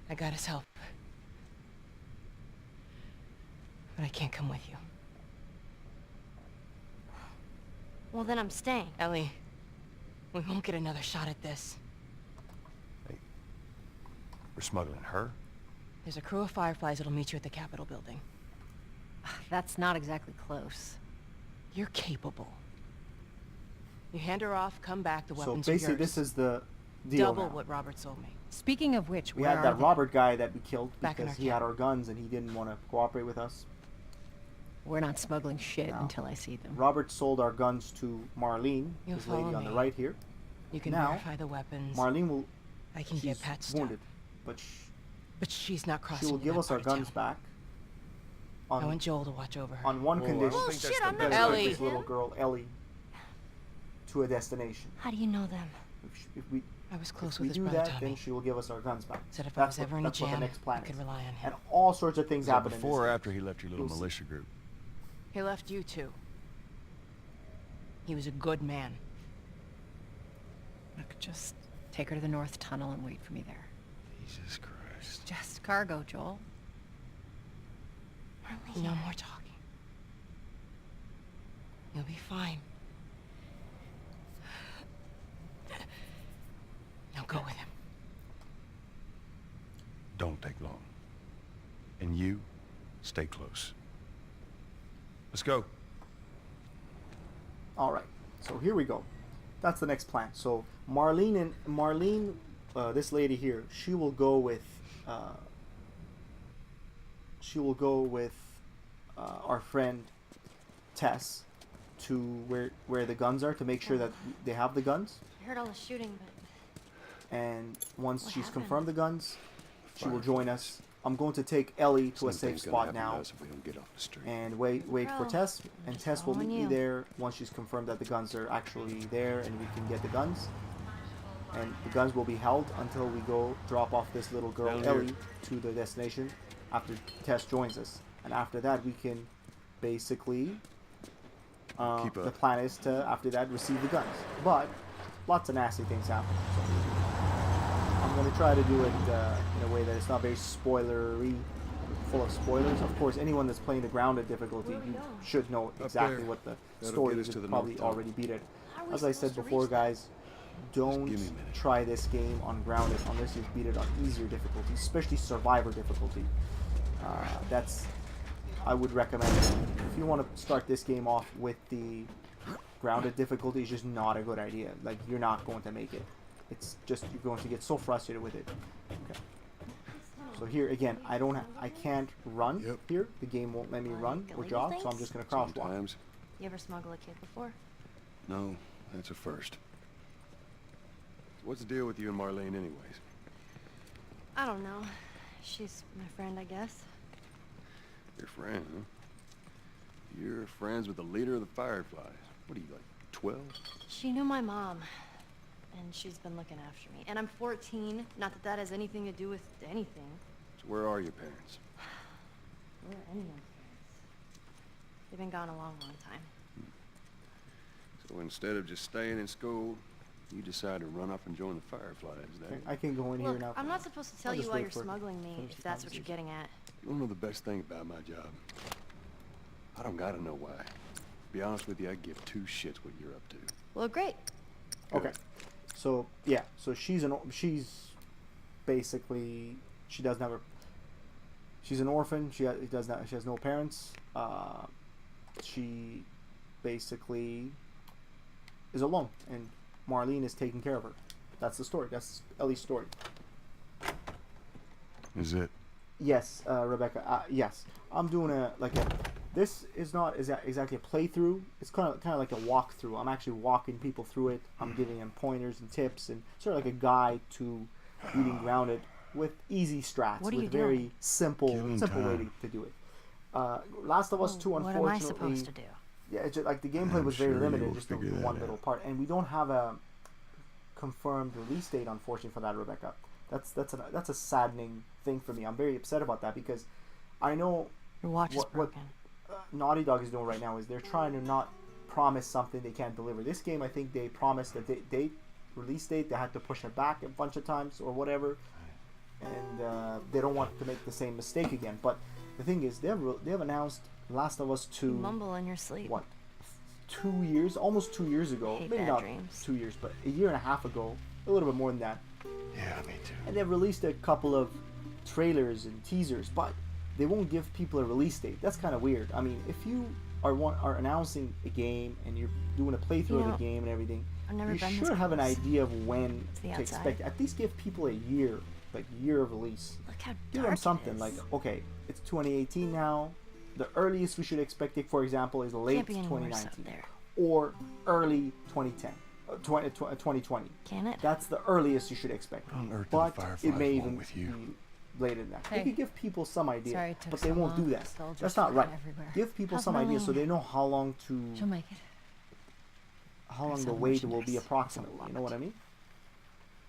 K: I got his help. But I can't come with you.
C: Well, then I'm staying.
K: Ellie, we won't get another shot at this.
B: We're smuggling her?
K: There's a crew of Fireflies that'll meet you at the Capitol building.
J: That's not exactly close.
K: You're capable. You hand her off, come back, the
A: So
K: weapons are
A: basically,
K: yours.
A: this is the deal
K: Double
A: now.
K: what Robert sold me.
J: Speaking of which,
A: We
J: where
A: had
J: are
A: that
J: they?
A: Robert guy that we killed
K: Back in
A: because
K: our
A: he had
K: camp.
A: our guns and he didn't want to cooperate with us.
J: We're not smuggling shit
A: No.
J: until I see them.
A: Robert sold our guns to Marlene,
K: You'll
A: this lady
K: follow
A: on the
K: me.
A: right here.
K: You can
A: Now,
K: verify the weapons.
A: Marlene will
K: I can
A: she's
K: get Pat stopped.
A: wounded, but
K: But she's not crossing.
A: she will
K: to
A: give
K: that
A: us our
K: part of
A: guns
K: town.
A: back.
K: I want Joel to watch over her.
A: On one
L: Well, I
A: condition.
L: don't think that's the
C: I'm
L: best
C: not
K: Ellie.
A: This little girl, Ellie, to a destination.
C: How do you know them?
A: If we
K: I was close
A: if we
K: with his
A: do
K: brother
A: that,
K: Tommy.
A: then she will give us our guns back.
K: Said if I was
A: That's
K: ever in a
A: that's what the
K: jam,
A: next plan
K: I could
A: is.
K: rely on him.
A: And all sorts of things
L: Was that
A: happen in
L: before or
A: this
L: after he left your little
A: You'll see.
L: militia group?
K: He left you too. He was a good man.
J: Look, just take her to the North Tunnel and wait for me there.
L: Jesus Christ.
J: Just cargo, Joel.
K: No more talking. You'll be fine. Now go with him.
B: Don't take long. And you, stay close.
L: Let's go.
A: All right. So here we go. That's the next plan. So Marlene, this lady here, she will go with our friend Tess to where the guns are to make sure that they have the guns.
C: I heard all the shooting, but
A: And once
C: What
A: she's
C: happened?
A: confirmed the guns, she will join us. I'm going to take Ellie to a
B: Same
A: safe
B: thing's gonna
A: spot
B: happen to
A: now
B: us if we don't get off the street.
A: and wait for
C: Bro,
A: Tess, and
C: just
A: Tess will meet
C: on
A: me
C: you.
A: there once she's confirmed that the guns are actually there and we can get the guns. And the guns will be held until we go drop off this little girl
L: Down here.
A: Ellie to the destination after Tess joins us. And after that we can basically
L: Keep
A: the
L: up.
A: plan is to after that receive the guns. But lots of nasty things happen. So I'm gonna try to do it in a way that it's not very spoilery, full of spoilers. Of course, anyone that's playing the grounded difficulty, you should know exactly
L: there.
A: what the
L: That'll
A: story
L: get
A: is.
L: us to the
A: Probably
L: North Tower.
A: already beat it.
C: how are we
A: As I said
C: supposed to
A: before,
C: reach that?
A: guys, don't
B: give me a minute.
A: try this game on grounded unless you've beat it on easier difficulty, especially survivor difficulty. That's I would recommend it. If you want to start this game off with the grounded difficulty, it's just not a good idea. Like, you're not going to make it. It's just you're going to get so frustrated with it. Okay. So here again, I can't run here. The game won't let me run or
C: illegal
A: jog, so I'm
C: things?
A: just gonna crouch walk.
B: Sometimes.
C: You ever smuggle a kid before?
B: No, that's a first.
L: What's the deal with you and Marlene anyways?
C: I don't know. She's my friend, I guess.
B: Your friend, huh? You're friends with the leader of the Fireflies. What are you, like, 12?
C: She knew my mom, and she's been looking after me. And I'm 14. Not that that has anything to do with anything.
B: So where are your parents?
C: Where are anyone's parents? They've been gone a long, long time.
B: So instead of just staying in school, you decide to run up and join the Fireflies, is that it?
A: I can go in here
C: Look,
A: now.
C: I'm not supposed to tell
A: I'll
C: you
A: just
C: while
A: wait
C: you're
A: for-
C: smuggling me,
A: finish
C: if
A: the
C: that's what you're
A: conversation.
C: getting at.
B: You don't know the best thing about my job. I don't gotta know why. To be honest with you, I give two shits what you're up to.
C: Well, great.
A: Okay. So yeah, so she's basically she doesn't have she's an orphan. She has no parents. She basically is alone, and Marlene is taking care of her. That's the story. That's Ellie's story.
B: Is it?
A: Yes, Rebecca. Yes, I'm doing this is not exactly a playthrough. It's kind of like a walkthrough. I'm actually walking people through it. I'm giving them pointers and tips and sort of like a guide to beating grounded with easy strats.
C: What are
A: with
C: you
A: very
C: doing?
A: simple way
B: time.
A: to do it. Last of Us 2,
C: What
A: unfortunately.
C: am I supposed to do?
A: Yeah, it's just, like the gameplay
B: I'm
A: was very
B: sure you
A: limited,
B: will
A: just in
B: figure that
A: one
B: out.
A: little part, and we don't have a confirmed release date, unfortunately, for that, Rebecca. That's a saddening thing for me. I'm very upset about that because I know
C: Your watch is
A: what
C: broken.
A: Naughty Dog is doing right now is they're trying to not promise something they can't deliver. This game, I think they promised that they release date, they had to push it back a bunch of times or whatever, and they don't want to make the same mistake again. But the thing is, they have announced Last of Us 2.
C: You mumble in your sleep.
A: What? 2 years, almost 2 years ago.
C: Hate
A: Maybe
C: bad
A: not
C: dreams.
A: 2 years, but a year and a half ago, a little bit more than that.
B: Yeah, me too.
A: And they've released a couple of trailers and teasers, but they won't give people a release date. That's kind of weird. I mean, if you are announcing a game and you're doing a playthrough of the game and everything,
C: I've never
A: you
C: been
A: should
C: this
A: have an
C: close.
A: idea of when
C: the
A: to
C: outside.
A: expect. At least give people a year, year of release.
C: Look how
A: Give
C: dark
A: them something
C: it is.
A: like, okay, it's 2018 now. The earliest we should expect it, for example, is late
C: Can't be any worse up
A: 2019
C: there.
A: or early 2010. 2020.
C: Can it?
A: That's the earliest you should expect.
B: What on earth do
A: But
B: the Fireflies
A: it may
B: want
A: even
B: with you?
A: be later than that.
J: Hey.
A: They could give people some idea,
J: Sorry it took
A: but
J: so
A: they won't
J: long.
A: do that.
J: Soldiers
A: That's not right.
J: flying everywhere.
A: Give people
J: How's
A: some idea so
J: Marlene?
A: they know how long to
J: She'll make it.
A: how long
J: There's
A: the
J: so
A: wait
J: much
A: will be
J: nice.
A: approximately.
J: It's a
A: You know what I
J: lot.
A: mean?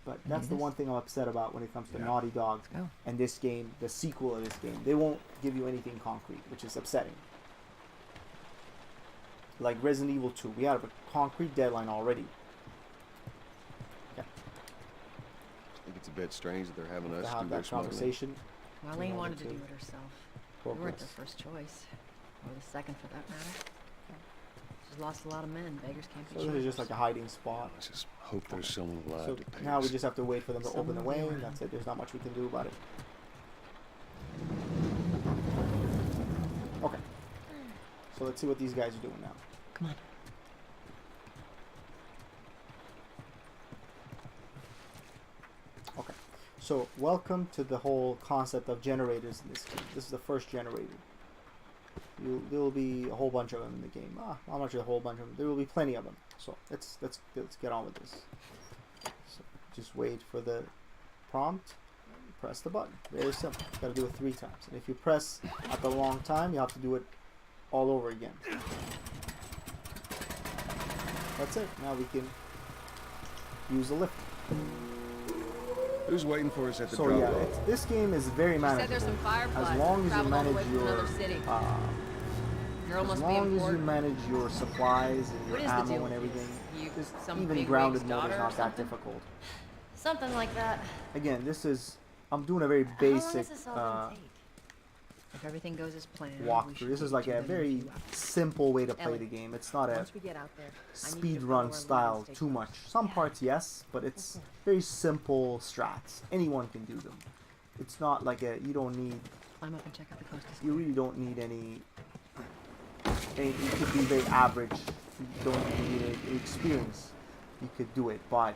A: But
J: You
A: that's
J: do
A: the
J: this?
A: one thing I'm upset about when it comes to
B: Yeah.
A: Naughty Dog
J: go.
A: and this game, the sequel of this game. They won't give you anything concrete, which is upsetting. Like Resident Evil 2, we have a concrete deadline already. Yeah,
L: I think it's a bit strange that they're having
A: to
L: us
A: have
L: do their
A: that
L: smuggling.
J: Marlene
A: wanted
J: wanted to
A: to
J: do it herself. We weren't
A: progress.
J: their first choice. Or the second for that matter. She's lost a lot of men. Beggars can't be
A: So this is just like a hiding spot.
B: Let's just hope there's someone alive
A: So
B: to pay
A: now we
B: us.
A: just have to wait for them to open the
J: Someone will be
A: way, and
J: around.
A: that's it. There's not much we can do about it. Okay. So let's see what these guys are doing now.
J: Come on.
A: Okay. So welcome to the whole concept of generators in this game. This is the first generator. There will be a whole bunch of them in the game. I'm not sure a whole bunch of them. There will be plenty of them. So let's get on with this. So just wait for the prompt. Press the button. Very simple. You gotta do it 3 times. And if you press at the wrong time, you have to do it all over again. That's it. Now we can use the lift.
L: Who's waiting for us at the
A: So
L: drop
A: yeah,
L: off?
A: this game is very manageable.
E: there's some fireflies
A: As long as you
E: traveled all the way
A: manage
E: from
A: your
E: another city. Girl
A: as
E: must be
A: long as you
E: important.
A: manage your supplies and your
E: What is the
A: ammo
E: deal
A: and
E: with
A: everything,
E: You
A: just
E: some
A: even
E: big
A: grounded
E: wig's
A: mode
E: daughter
A: is
E: or
A: not that
E: something?
A: difficult.
C: Something like that.
A: Again, this is I'm doing a very
C: How long
A: basic
C: is this all gonna take?
J: If everything goes as planned, we
A: walkthrough.
J: should
A: This is
J: get
A: like
J: to
A: a
J: them in
A: very
J: few hours.
A: simple way to play
J: Ellie,
A: the game. It's not a
J: Once we get out there, I need you
A: speed
J: to follow
A: run
J: our
A: style
J: lead and
A: too
J: stay
A: much.
J: close.
A: Some parts yes, but it's very simple strats. Anyone can do them. It's not like you don't need
J: Climb up and check out the coast.
A: you really don't need any you could be very average. You don't need any experience. You could do it, but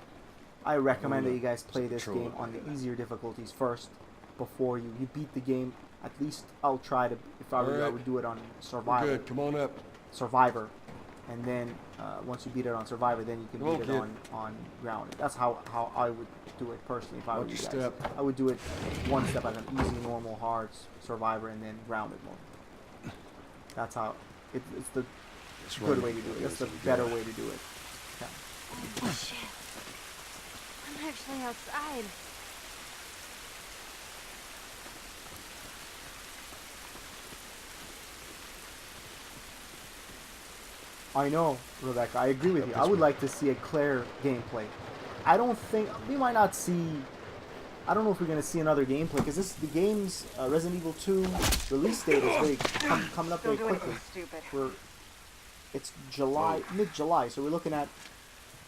A: I recommend that you guys play this game on the easier difficulties first before you beat the game. At least I'll try to, if I were you, I would do it on Survivor.
L: Good, come on up.
A: Survivor, and then once you beat it on Survivor, then you can
L: Come on,
A: beat it
L: kid.
A: on Grounded. That's how I would do it personally if I were
L: Watch
A: you
L: your
A: guys.
L: step.
A: I would do it one step at an easy, normal, hard, Survivor, and then Grounded mode. That's how it's the
L: That's
A: good
L: right.
A: way to do it. That's the
L: Yes,
A: better
L: yeah.
A: way to do it. Okay.
C: Oh, shit. I'm actually outside.
A: I know, Rebecca. I agree with you. I would like to see a Claire gameplay. I don't think we might not see. I don't know if we're gonna see another gameplay because the game's Resident Evil 2 release date is very coming up very quickly. It's July, mid-July, so we're looking at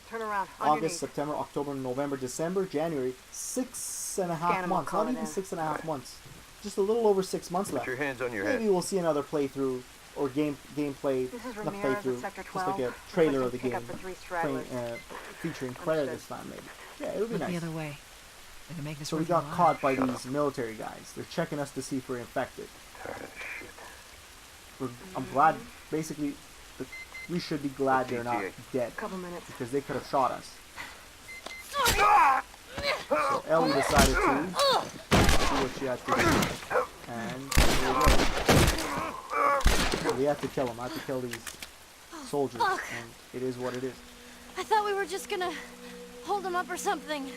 E: Turn around.
A: August, September, October, November, December, January. 6.5 months. Not even 6.5 months. Just a little over 6 months left.
D: Put your hands on your
A: Maybe
D: head.
A: we'll see another playthrough or gameplay,
E: This is
A: not
E: Ramirez at
A: playthrough,
E: Sector
A: just like
E: 12.
A: a trailer of the
E: Requesting
A: game,
E: pickup for 3 stragglers.
A: featuring Claire this time maybe. Yeah, it would be
J: Look
A: nice.
J: the other way. We can make this
A: So we
J: worth your
A: got
J: while.
A: caught by these military guys. They're checking us to see if we're infected. I'm glad, basically, we should be glad they're not dead.
E: Couple minutes.
A: Because they could have shot us. So Ellie decided to do what she had to do. And here we go. We have to kill them. I have to kill these soldiers.
C: fuck.
A: And it is what it is.
C: I thought we were just gonna hold him up or something.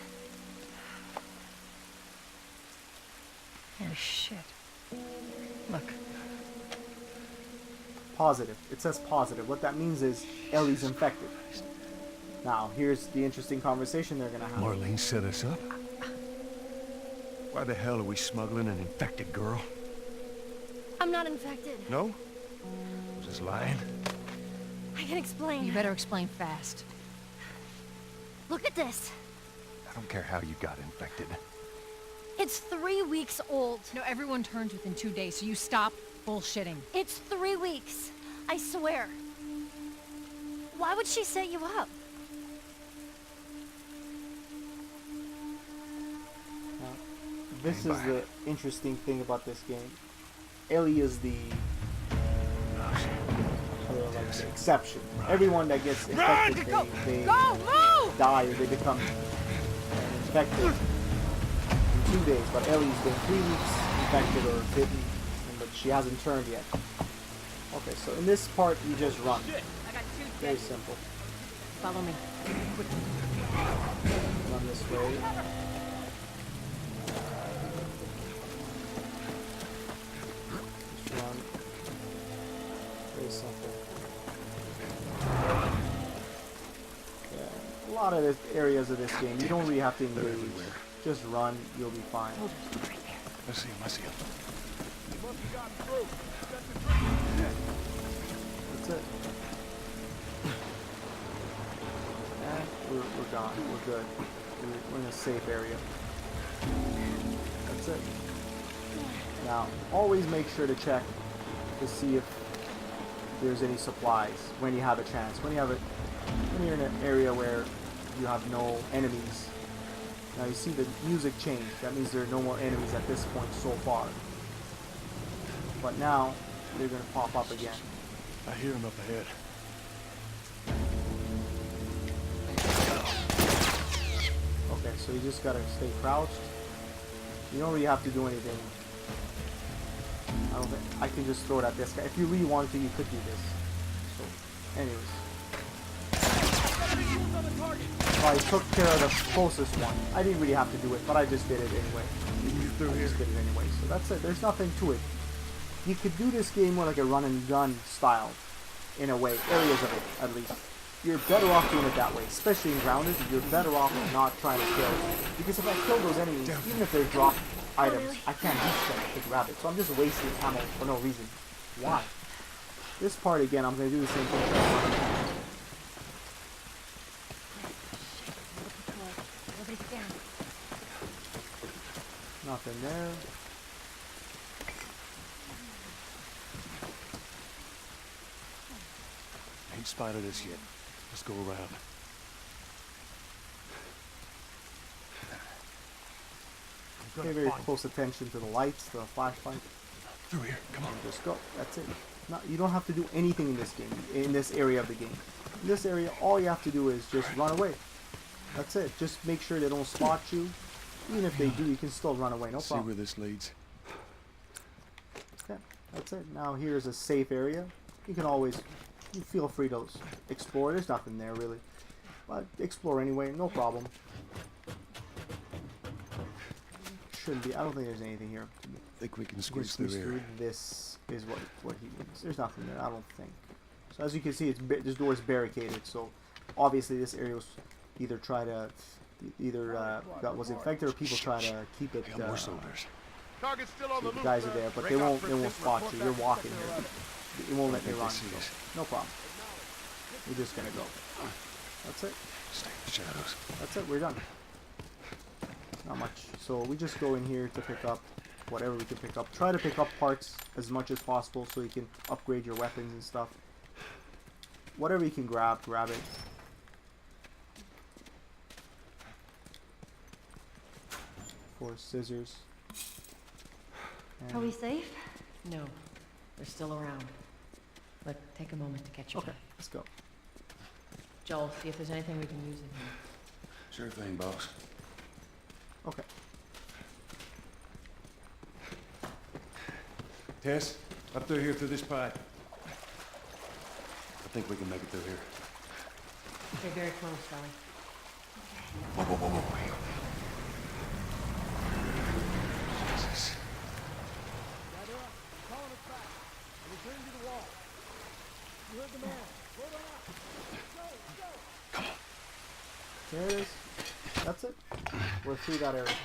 J: Oh, shit. Look.
A: Positive. It says positive. What that means is Ellie's infected. Now, here's the interesting conversation they're gonna have.
B: Marlene set us up? Why the hell are we smuggling an infected girl?
C: I'm not infected.
B: No? Just lying?
C: I can explain.
J: You better explain fast.
C: Look at this.
B: I don't care how you got infected.
C: It's 3 weeks old.
J: No, everyone turns within 2 days, so you stop bullshitting.
C: It's 3 weeks. I swear. Why would she set you up?
A: This is the interesting thing about this game. Ellie is the like the exception. Everyone that gets infected, they
J: Go, move!
A: die or they become infected in 2 days. But Ellie's been 3 weeks infected or bitten, but she hasn't turned yet. Okay, so in this part you just run. Very simple.
J: Follow me.
A: Run this way. Just run. Very simple. Yeah, a lot of the areas of this game you don't really have to engage. Just run, you'll be fine.
B: I see him, I see him.
A: That's it. And we're gone. We're good. We're in a safe area. That's it. Now, always make sure to check to see if there's any supplies when you have a chance. When you're in an area where you have no enemies. Now you see the music change. That means there are no more enemies at this point so far. But now they're gonna pop up again.
H: I hear him up ahead.
A: Okay, so you just gotta stay crouched. You don't really have to do anything. I don't think I can just throw it at this guy. If you really wanted to, you could do this. So, anyways. So I took care of the closest one. I didn't really have to do it, but I just did it anyway. I just did it anyway. So that's it. There's nothing to it. You could do this game more like a run and gun style, in a way. Areas of it, at least. You're better off doing it that way, especially in Grounded. You're better off not trying to kill. Because if I kill those enemies, even if they're dropped items, I can't reach them to grab it. So I'm just wasting ammo for no reason. Why? This part again, I'm going to do the same thing. Nothing there.
H: Ain't spotted us yet. Let's go around.
A: Pay very close attention to the lights, the flashlight.
H: Through here, come on.
A: Just go. That's it. You don't have to do anything in this game, in this area of the game. In this area, all you have to do is just run away. That's it. Just make sure they don't spot you. Even if they do, you can still run away. No problem.
H: See where this leads.
A: Okay, that's it. Now here's a safe area. You can always, you feel free to explore. There's nothing there really, but explore anyway. No problem. Shouldn't be. I don't think there's anything here.
H: Think we can squeeze through here.
A: This is what he means. There's nothing there. I don't think. So as you can see, this door is barricaded. So obviously this area was either was infected or people try to keep it.
H: More soldiers.
L: Target's still on
A: So
L: the
A: the guys are there, but they won't spot you. You're walking here. It won't let me run. So no problem. We're just gonna go. That's it.
H: Stay in the shadows.
A: That's it. We're done. Not much. So we just go in here to pick up whatever we can pick up. Try to pick up parts as much as possible so you can upgrade your weapons and stuff. Whatever you can grab it. For scissors.
P: Are we safe?
J: No. They're still around. But take a moment to catch your breath.
A: Let's go.
J: Joel, see if there's anything we can use in here.
B: Sure thing, boss.
A: Okay.
H: Tess, up through here through this pipe.
B: I think we can make it through here.
J: Stay very close, Sally.
B: Whoa, whoa, whoa, whoa. Jesus.
O: Gather up. Calling us back. Return to the wall. You heard the man. Load up. Go, go.
B: Come on.
A: There it is. That's it. We're through that area.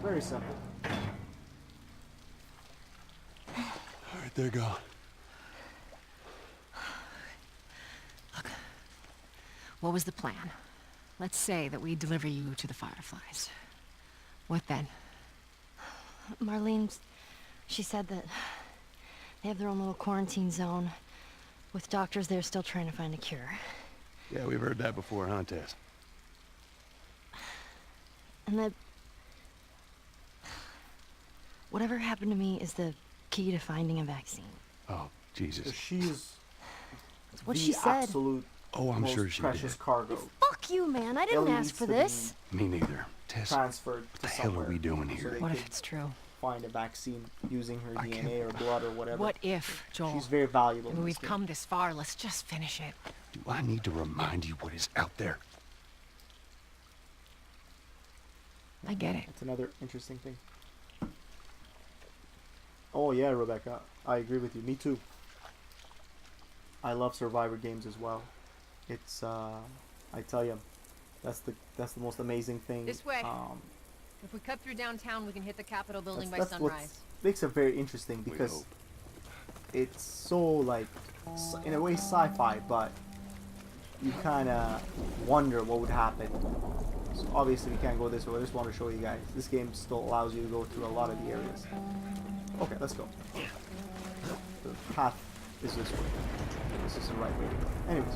A: Very simple.
H: Alright, they're gone.
J: Look. What was the plan? Let's say that we deliver you to the Fireflies. What then?
P: Marlene, she said that they have their own little quarantine zone with doctors there still trying to find a cure.
H: Yeah, we've heard that before, huh, Tess?
P: And that whatever happened to me is the key to finding a vaccine.
H: Oh,
B: Jesus.
A: She's
P: That's what
A: the
P: she said.
A: absolute
B: Oh, I'm
A: most
B: sure she
A: precious
B: did.
A: cargo.
P: Fuck you, man. I didn't
A: Ellie
P: ask
A: needs
P: for
A: to
P: this.
B: Me neither. Tess,
A: transferred
B: what
A: to
B: the hell are
A: somewhere
B: we doing
A: so
B: here?
A: they
J: What if
A: could
J: it's true?
A: find a vaccine using her
B: I
A: DNA or blood or whatever.
J: What if, Joel?
A: She's very valuable.
J: I mean,
A: in
J: we've
A: this game.
J: come this far. Let's just finish it.
B: Do I need to remind you what is out there?
J: I get it.
A: That's another interesting thing. Oh yeah, Rebecca, I agree with you. Me too. I love Survivor games as well. It's I tell you, that's the most amazing thing.
J: This way.
Q: If we cut through downtown, we can hit the Capitol building by
A: That's what
Q: sunrise.
A: makes it very interesting because it's so like in a way sci-fi, but you kind of wonder what would happen. So obviously we can't go this way. I just want to show you guys. This game still allows you to go through a lot of the areas. Okay, let's go. The path is this way. This is the right way to go. Anyways,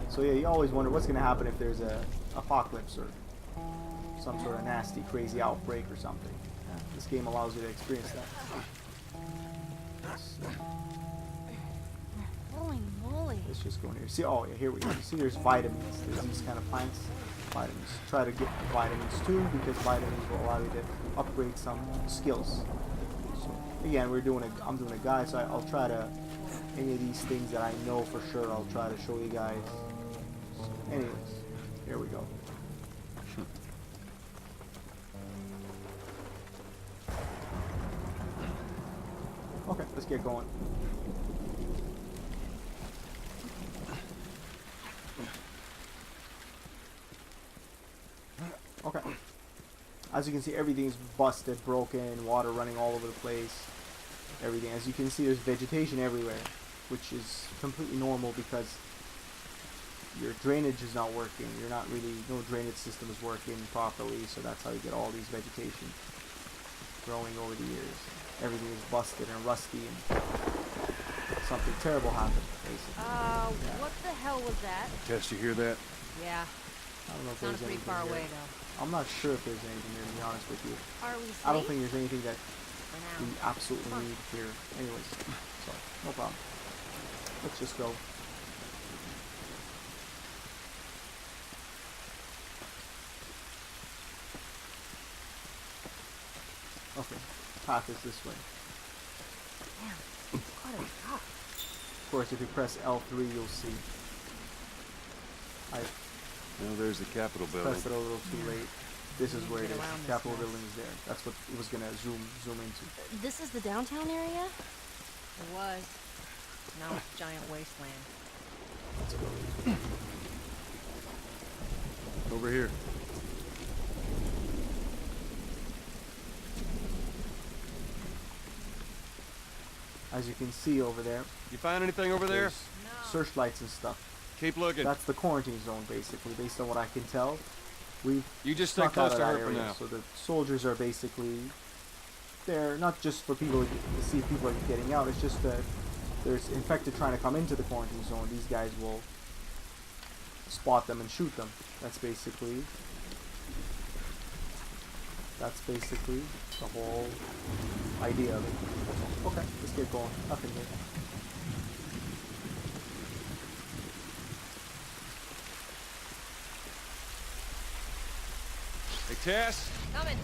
A: so yeah, you always wonder what's gonna happen if there's a apocalypse or some sort of nasty, crazy outbreak or something. This game allows you to experience that. So,
P: Holy moly.
A: let's just go in here. See, oh yeah, here we go. You see, there's vitamins. There's these kind of plants. Vitamins. Try to get vitamins too, because vitamins will allow you to upgrade some skills. So again, I'm doing a guide, so I'll try to any of these things that I know for sure. I'll try to show you guys. So anyways, here we go. Okay, let's get going. Okay. As you can see, everything's busted, broken, water running all over the place. Everything. As you can see, there's vegetation everywhere, which is completely normal because your drainage is not working. You're not really, no drainage system is working properly, so that's how you get all these vegetation growing over the years. Everything is busted and rusty, and something terrible happened, basically.
Q: What the hell was that?
B: Tess, you hear that?
Q: Yeah.
A: I don't know if
Q: Sounded
A: there's
Q: pretty
A: anything
Q: far
A: here.
Q: away, though.
A: I'm not sure if there's anything here, to be honest with you.
Q: Are we
A: I don't
Q: safe?
A: think there's anything that
Q: For
A: we
Q: now.
A: absolutely need here. Anyways, so no problem. Let's just go. Okay, path is this way.
Q: Damn, quite a drop.
A: Of course, if you press L3, you'll see. I
L: Well, there's the Capitol building.
A: pressed it a little too late. This is where it
Q: Get
A: is.
Q: around this
A: Capitol
Q: mess.
A: building is there. That's what it was gonna zoom into.
P: This is the downtown area?
Q: It was. Now it's a giant wasteland.
A: Let's go.
L: Over here.
A: As you can see over there,
L: You find anything over there?
A: there's searchlights and stuff.
L: Keep looking.
A: That's the quarantine zone, basically, based on what I can tell. We've
L: You just stay
A: snuck
L: close
A: out
L: to
A: of
L: her
A: that
L: for
A: area,
L: now.
A: so the soldiers are basically there, not just for people to see if people are getting out. It's just that there's infected trying to come into the quarantine zone. These guys will spot them and shoot them. That's basically the whole idea of it. Okay, let's get going. Nothing here.
L: Hey, Tess.
Q: Coming.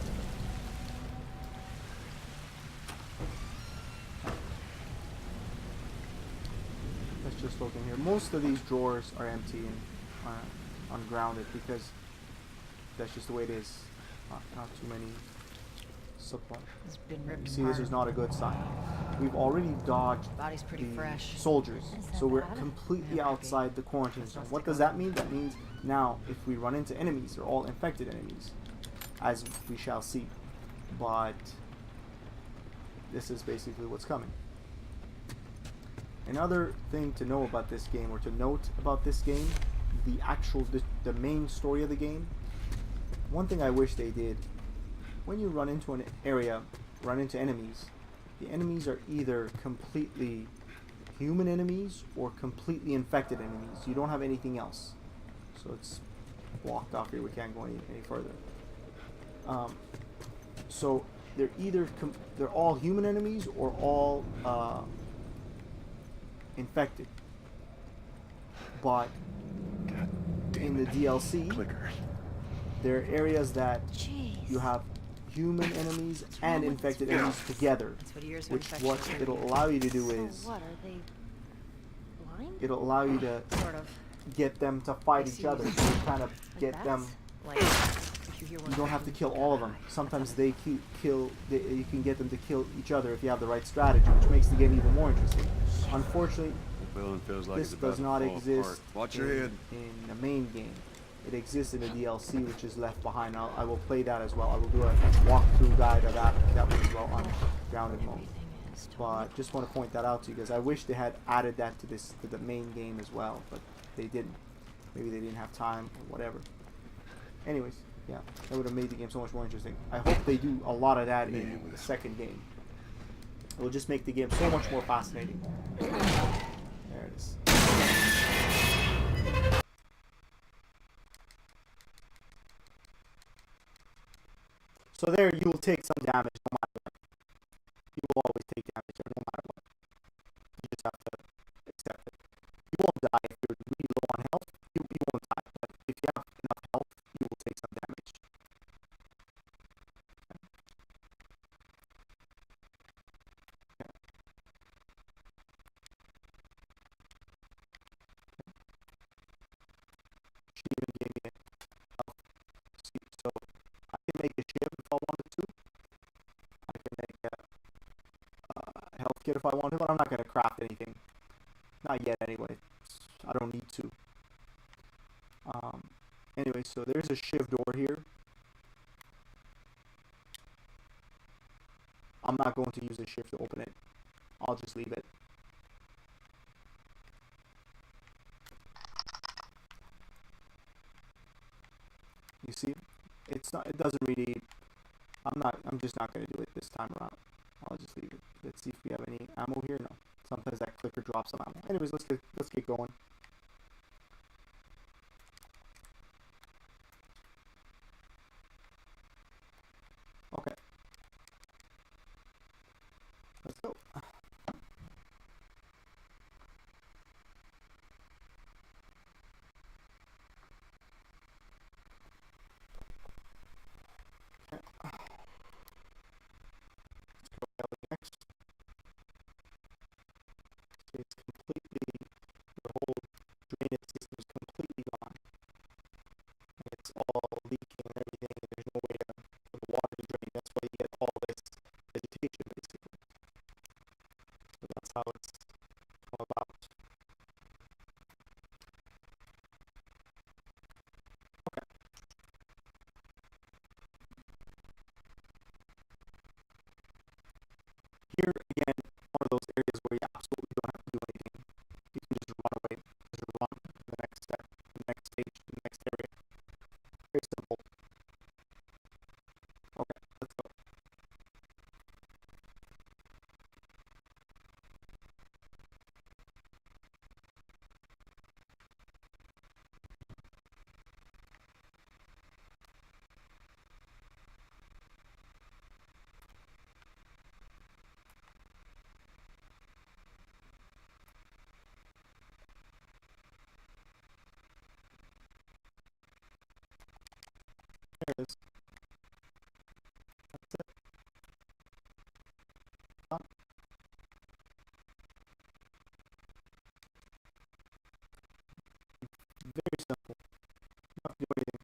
A: Let's just look in here. Most of these drawers are empty and ungrounded because that's just the way it is. Not too many supply.
J: It's been ripped
A: See, this is not a good sign. We've already dodged
J: Body's pretty
A: the
J: fresh.
A: soldiers,
P: Is
A: so
P: that
A: we're
P: bad?
A: completely
J: Yeah,
A: outside the quarantine zone. What does that mean? That means now if we run into enemies, they're all infected enemies, as we shall see. But this is basically what's coming. Another thing to know about this game, or to note about this game, the main story of the game. One thing I wish they did, when you run into an area, run into enemies, the enemies are either completely human enemies or completely infected enemies. You don't have anything else. So it's blocked off here. We can't go any further. So they're either they're all human enemies or all infected. But in the DLC, there are areas that you have human enemies and infected enemies together. Which what it'll allow you to do is
P: What, are they blind?
A: it'll allow you to
P: Sort of.
A: get them to fight each other. So you kind of get them.
J: Like, if you hear one
A: You don't have to kill all of them. Sometimes they kill. You can get them to kill each other if you have the right strategy, which makes the game even more interesting. Unfortunately,
L: The building feels like
A: this
L: it's about
A: does
L: to
A: not
L: fall
A: exist
L: apart. Watch your head.
A: in the main game. It exists in the DLC, which is left behind. I will play that as well. I will do a walkthrough guide of that one as well on grounded mode. But just want to point that out to you guys. I wish they had added that to the main game as well, but they didn't. Maybe they didn't have time or whatever. Anyways, yeah, that would have made the game so much more interesting. I hope they do a lot of that in the second game. It will just make the game so much more fascinating. There it is. So there, you will take some damage no matter what. You will always take damage no matter what. You just have to accept it. You won't die if you're really low on health. You won't die, but if you have enough health, you will take some damage. She even gave me health. So I can make a shiv if I wanted to. I can make a health kit if I want to, but I'm not going to craft anything. Not yet, anyway. I don't need to. Anyway, so there's a shiv door here. I'm not going to use a shiv to open it. I'll just leave it. You see? It's not. It doesn't really. I'm just not going to do it this time around. I'll just leave it. Let's see if we have any ammo here. No. Sometimes that clicker drops some ammo. Anyways, let's get going. Okay. Let's go. Next. It's completely, the whole drainage system is completely gone. And it's all leaking and everything, and there's no way for the water to drain. That's why you get all this vegetation, basically. So that's how it's come about. Okay. Here again, one of those areas where you absolutely don't have to do anything. You can just run away, just run to the next step, the next stage, the next area. Very simple. Okay, let's go. There it is. That's it. Done. Very simple. Not do anything.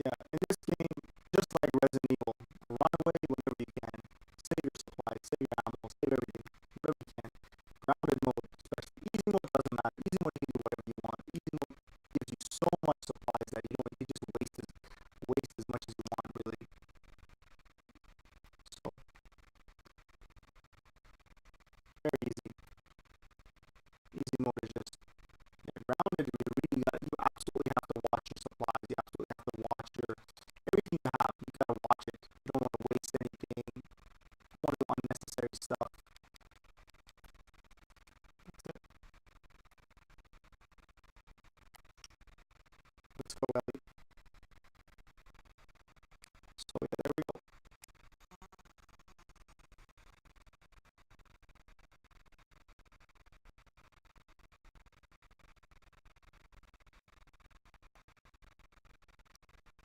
A: Yeah, in this game, just like Resident Evil, run away whenever you can. Save your supplies, save your ammo, save everything, whatever you can. Grounded mode, especially. Easy mode doesn't matter. Easy mode you can do whatever you want. Easy mode gives you so much supplies that you can just waste as much as you want, really. So very easy. Easy mode is just grounded. If you're really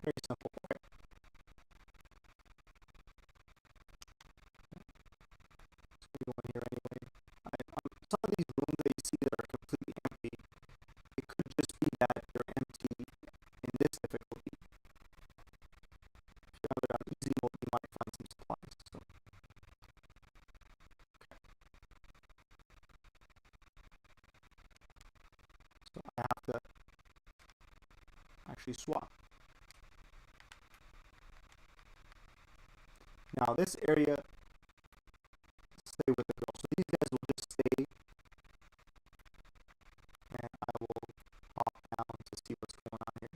A: Very simple. Okay. So we go in here anyway. Some of these rooms that you see that are completely empty, it could just be that they're empty in this difficulty. If you have it on easy mode, you might find some supplies. So. So I have to actually swap. Now this area, stay with the girl. So these guys will just stay, and I will pop down to see what's going on here.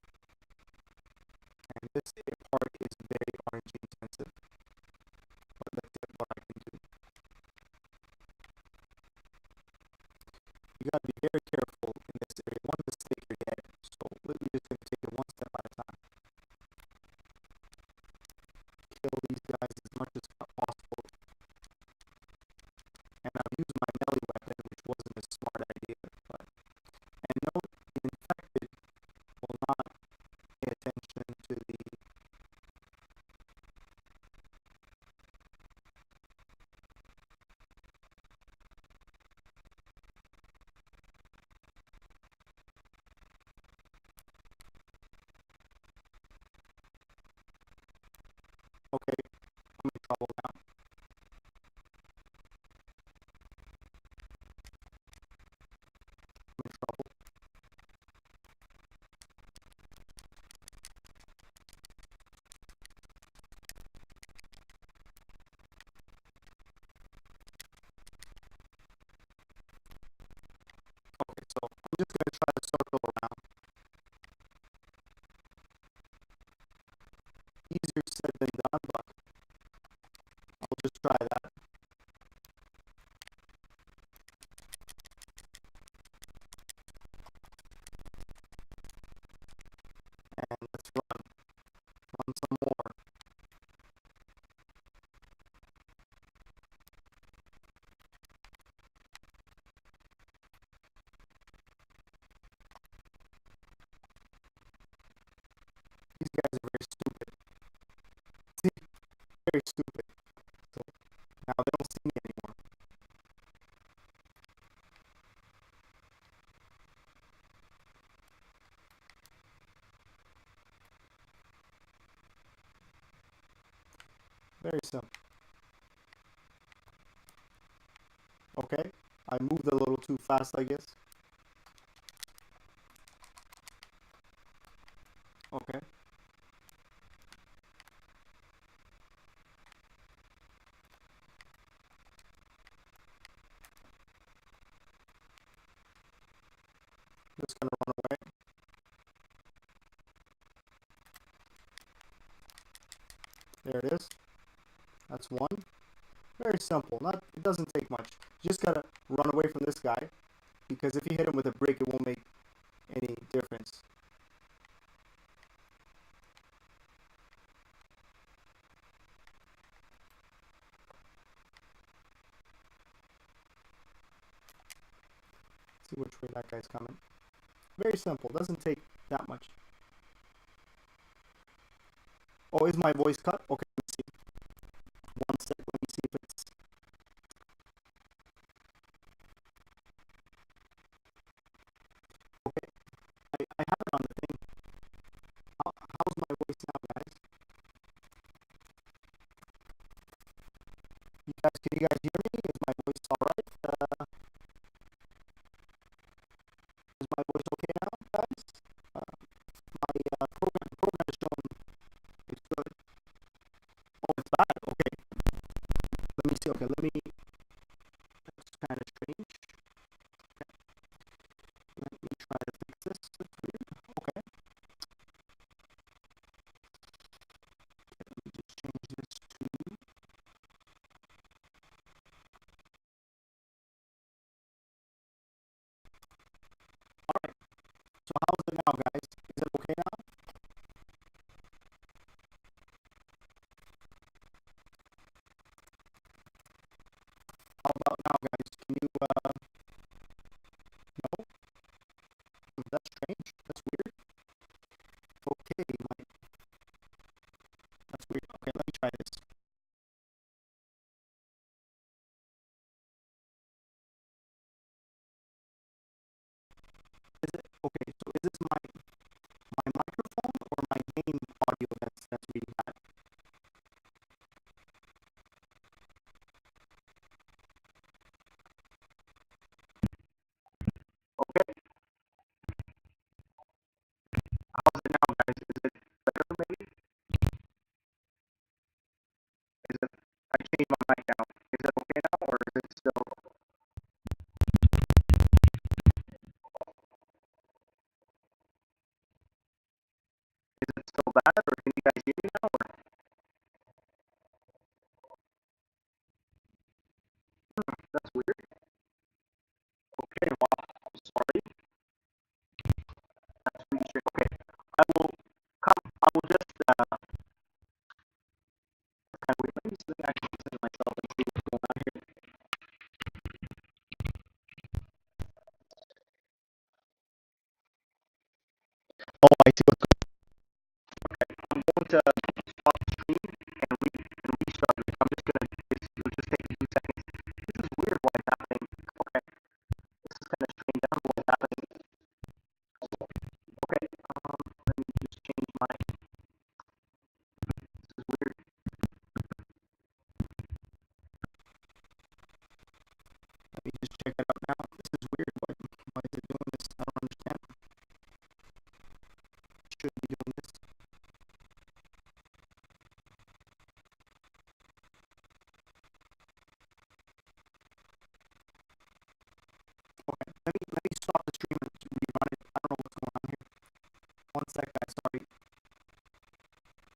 A: And this part is very RNG intensive, but let's see what I can do. You gotta be very careful in this area. One mistake you're dead. So we're just gonna take it one step at a time. Kill these guys as much as possible. And I'll use my melee weapon, which wasn't a smart idea, but and note the infected will not pay attention to the okay, I'm in trouble now. I'm in trouble. Okay, so I'm just going to try to circle around. Easier said than done, but I'll just try that. And let's run some more. These guys are very stupid. See, very stupid. So now they don't see me anymore. Very simple. Okay, I moved a little too fast, I guess. Okay. Just gonna run away. There it is. That's one. Very simple. It doesn't take much. You just gotta run away from this guy, because if you hit him with a brick, it won't make any difference. See which way that guy's coming. Very simple. Doesn't take that much. Oh, is my voice cut? Okay, let me see. One sec. Let me see if it's. Okay, I have it on the thing. How's my voice now, guys? Can you guys hear me? Is my voice alright? Is my voice okay now, guys? My program is showing it's good. Oh, it's bad? Okay. Let me see. Okay, that's kind of strange. Okay. Let me try to fix this. It's weird. Okay. Let me just change this to. Alright. So how's it now, guys? Is it okay now? How about now, guys? Can you, no? That's strange. That's weird. Okay, same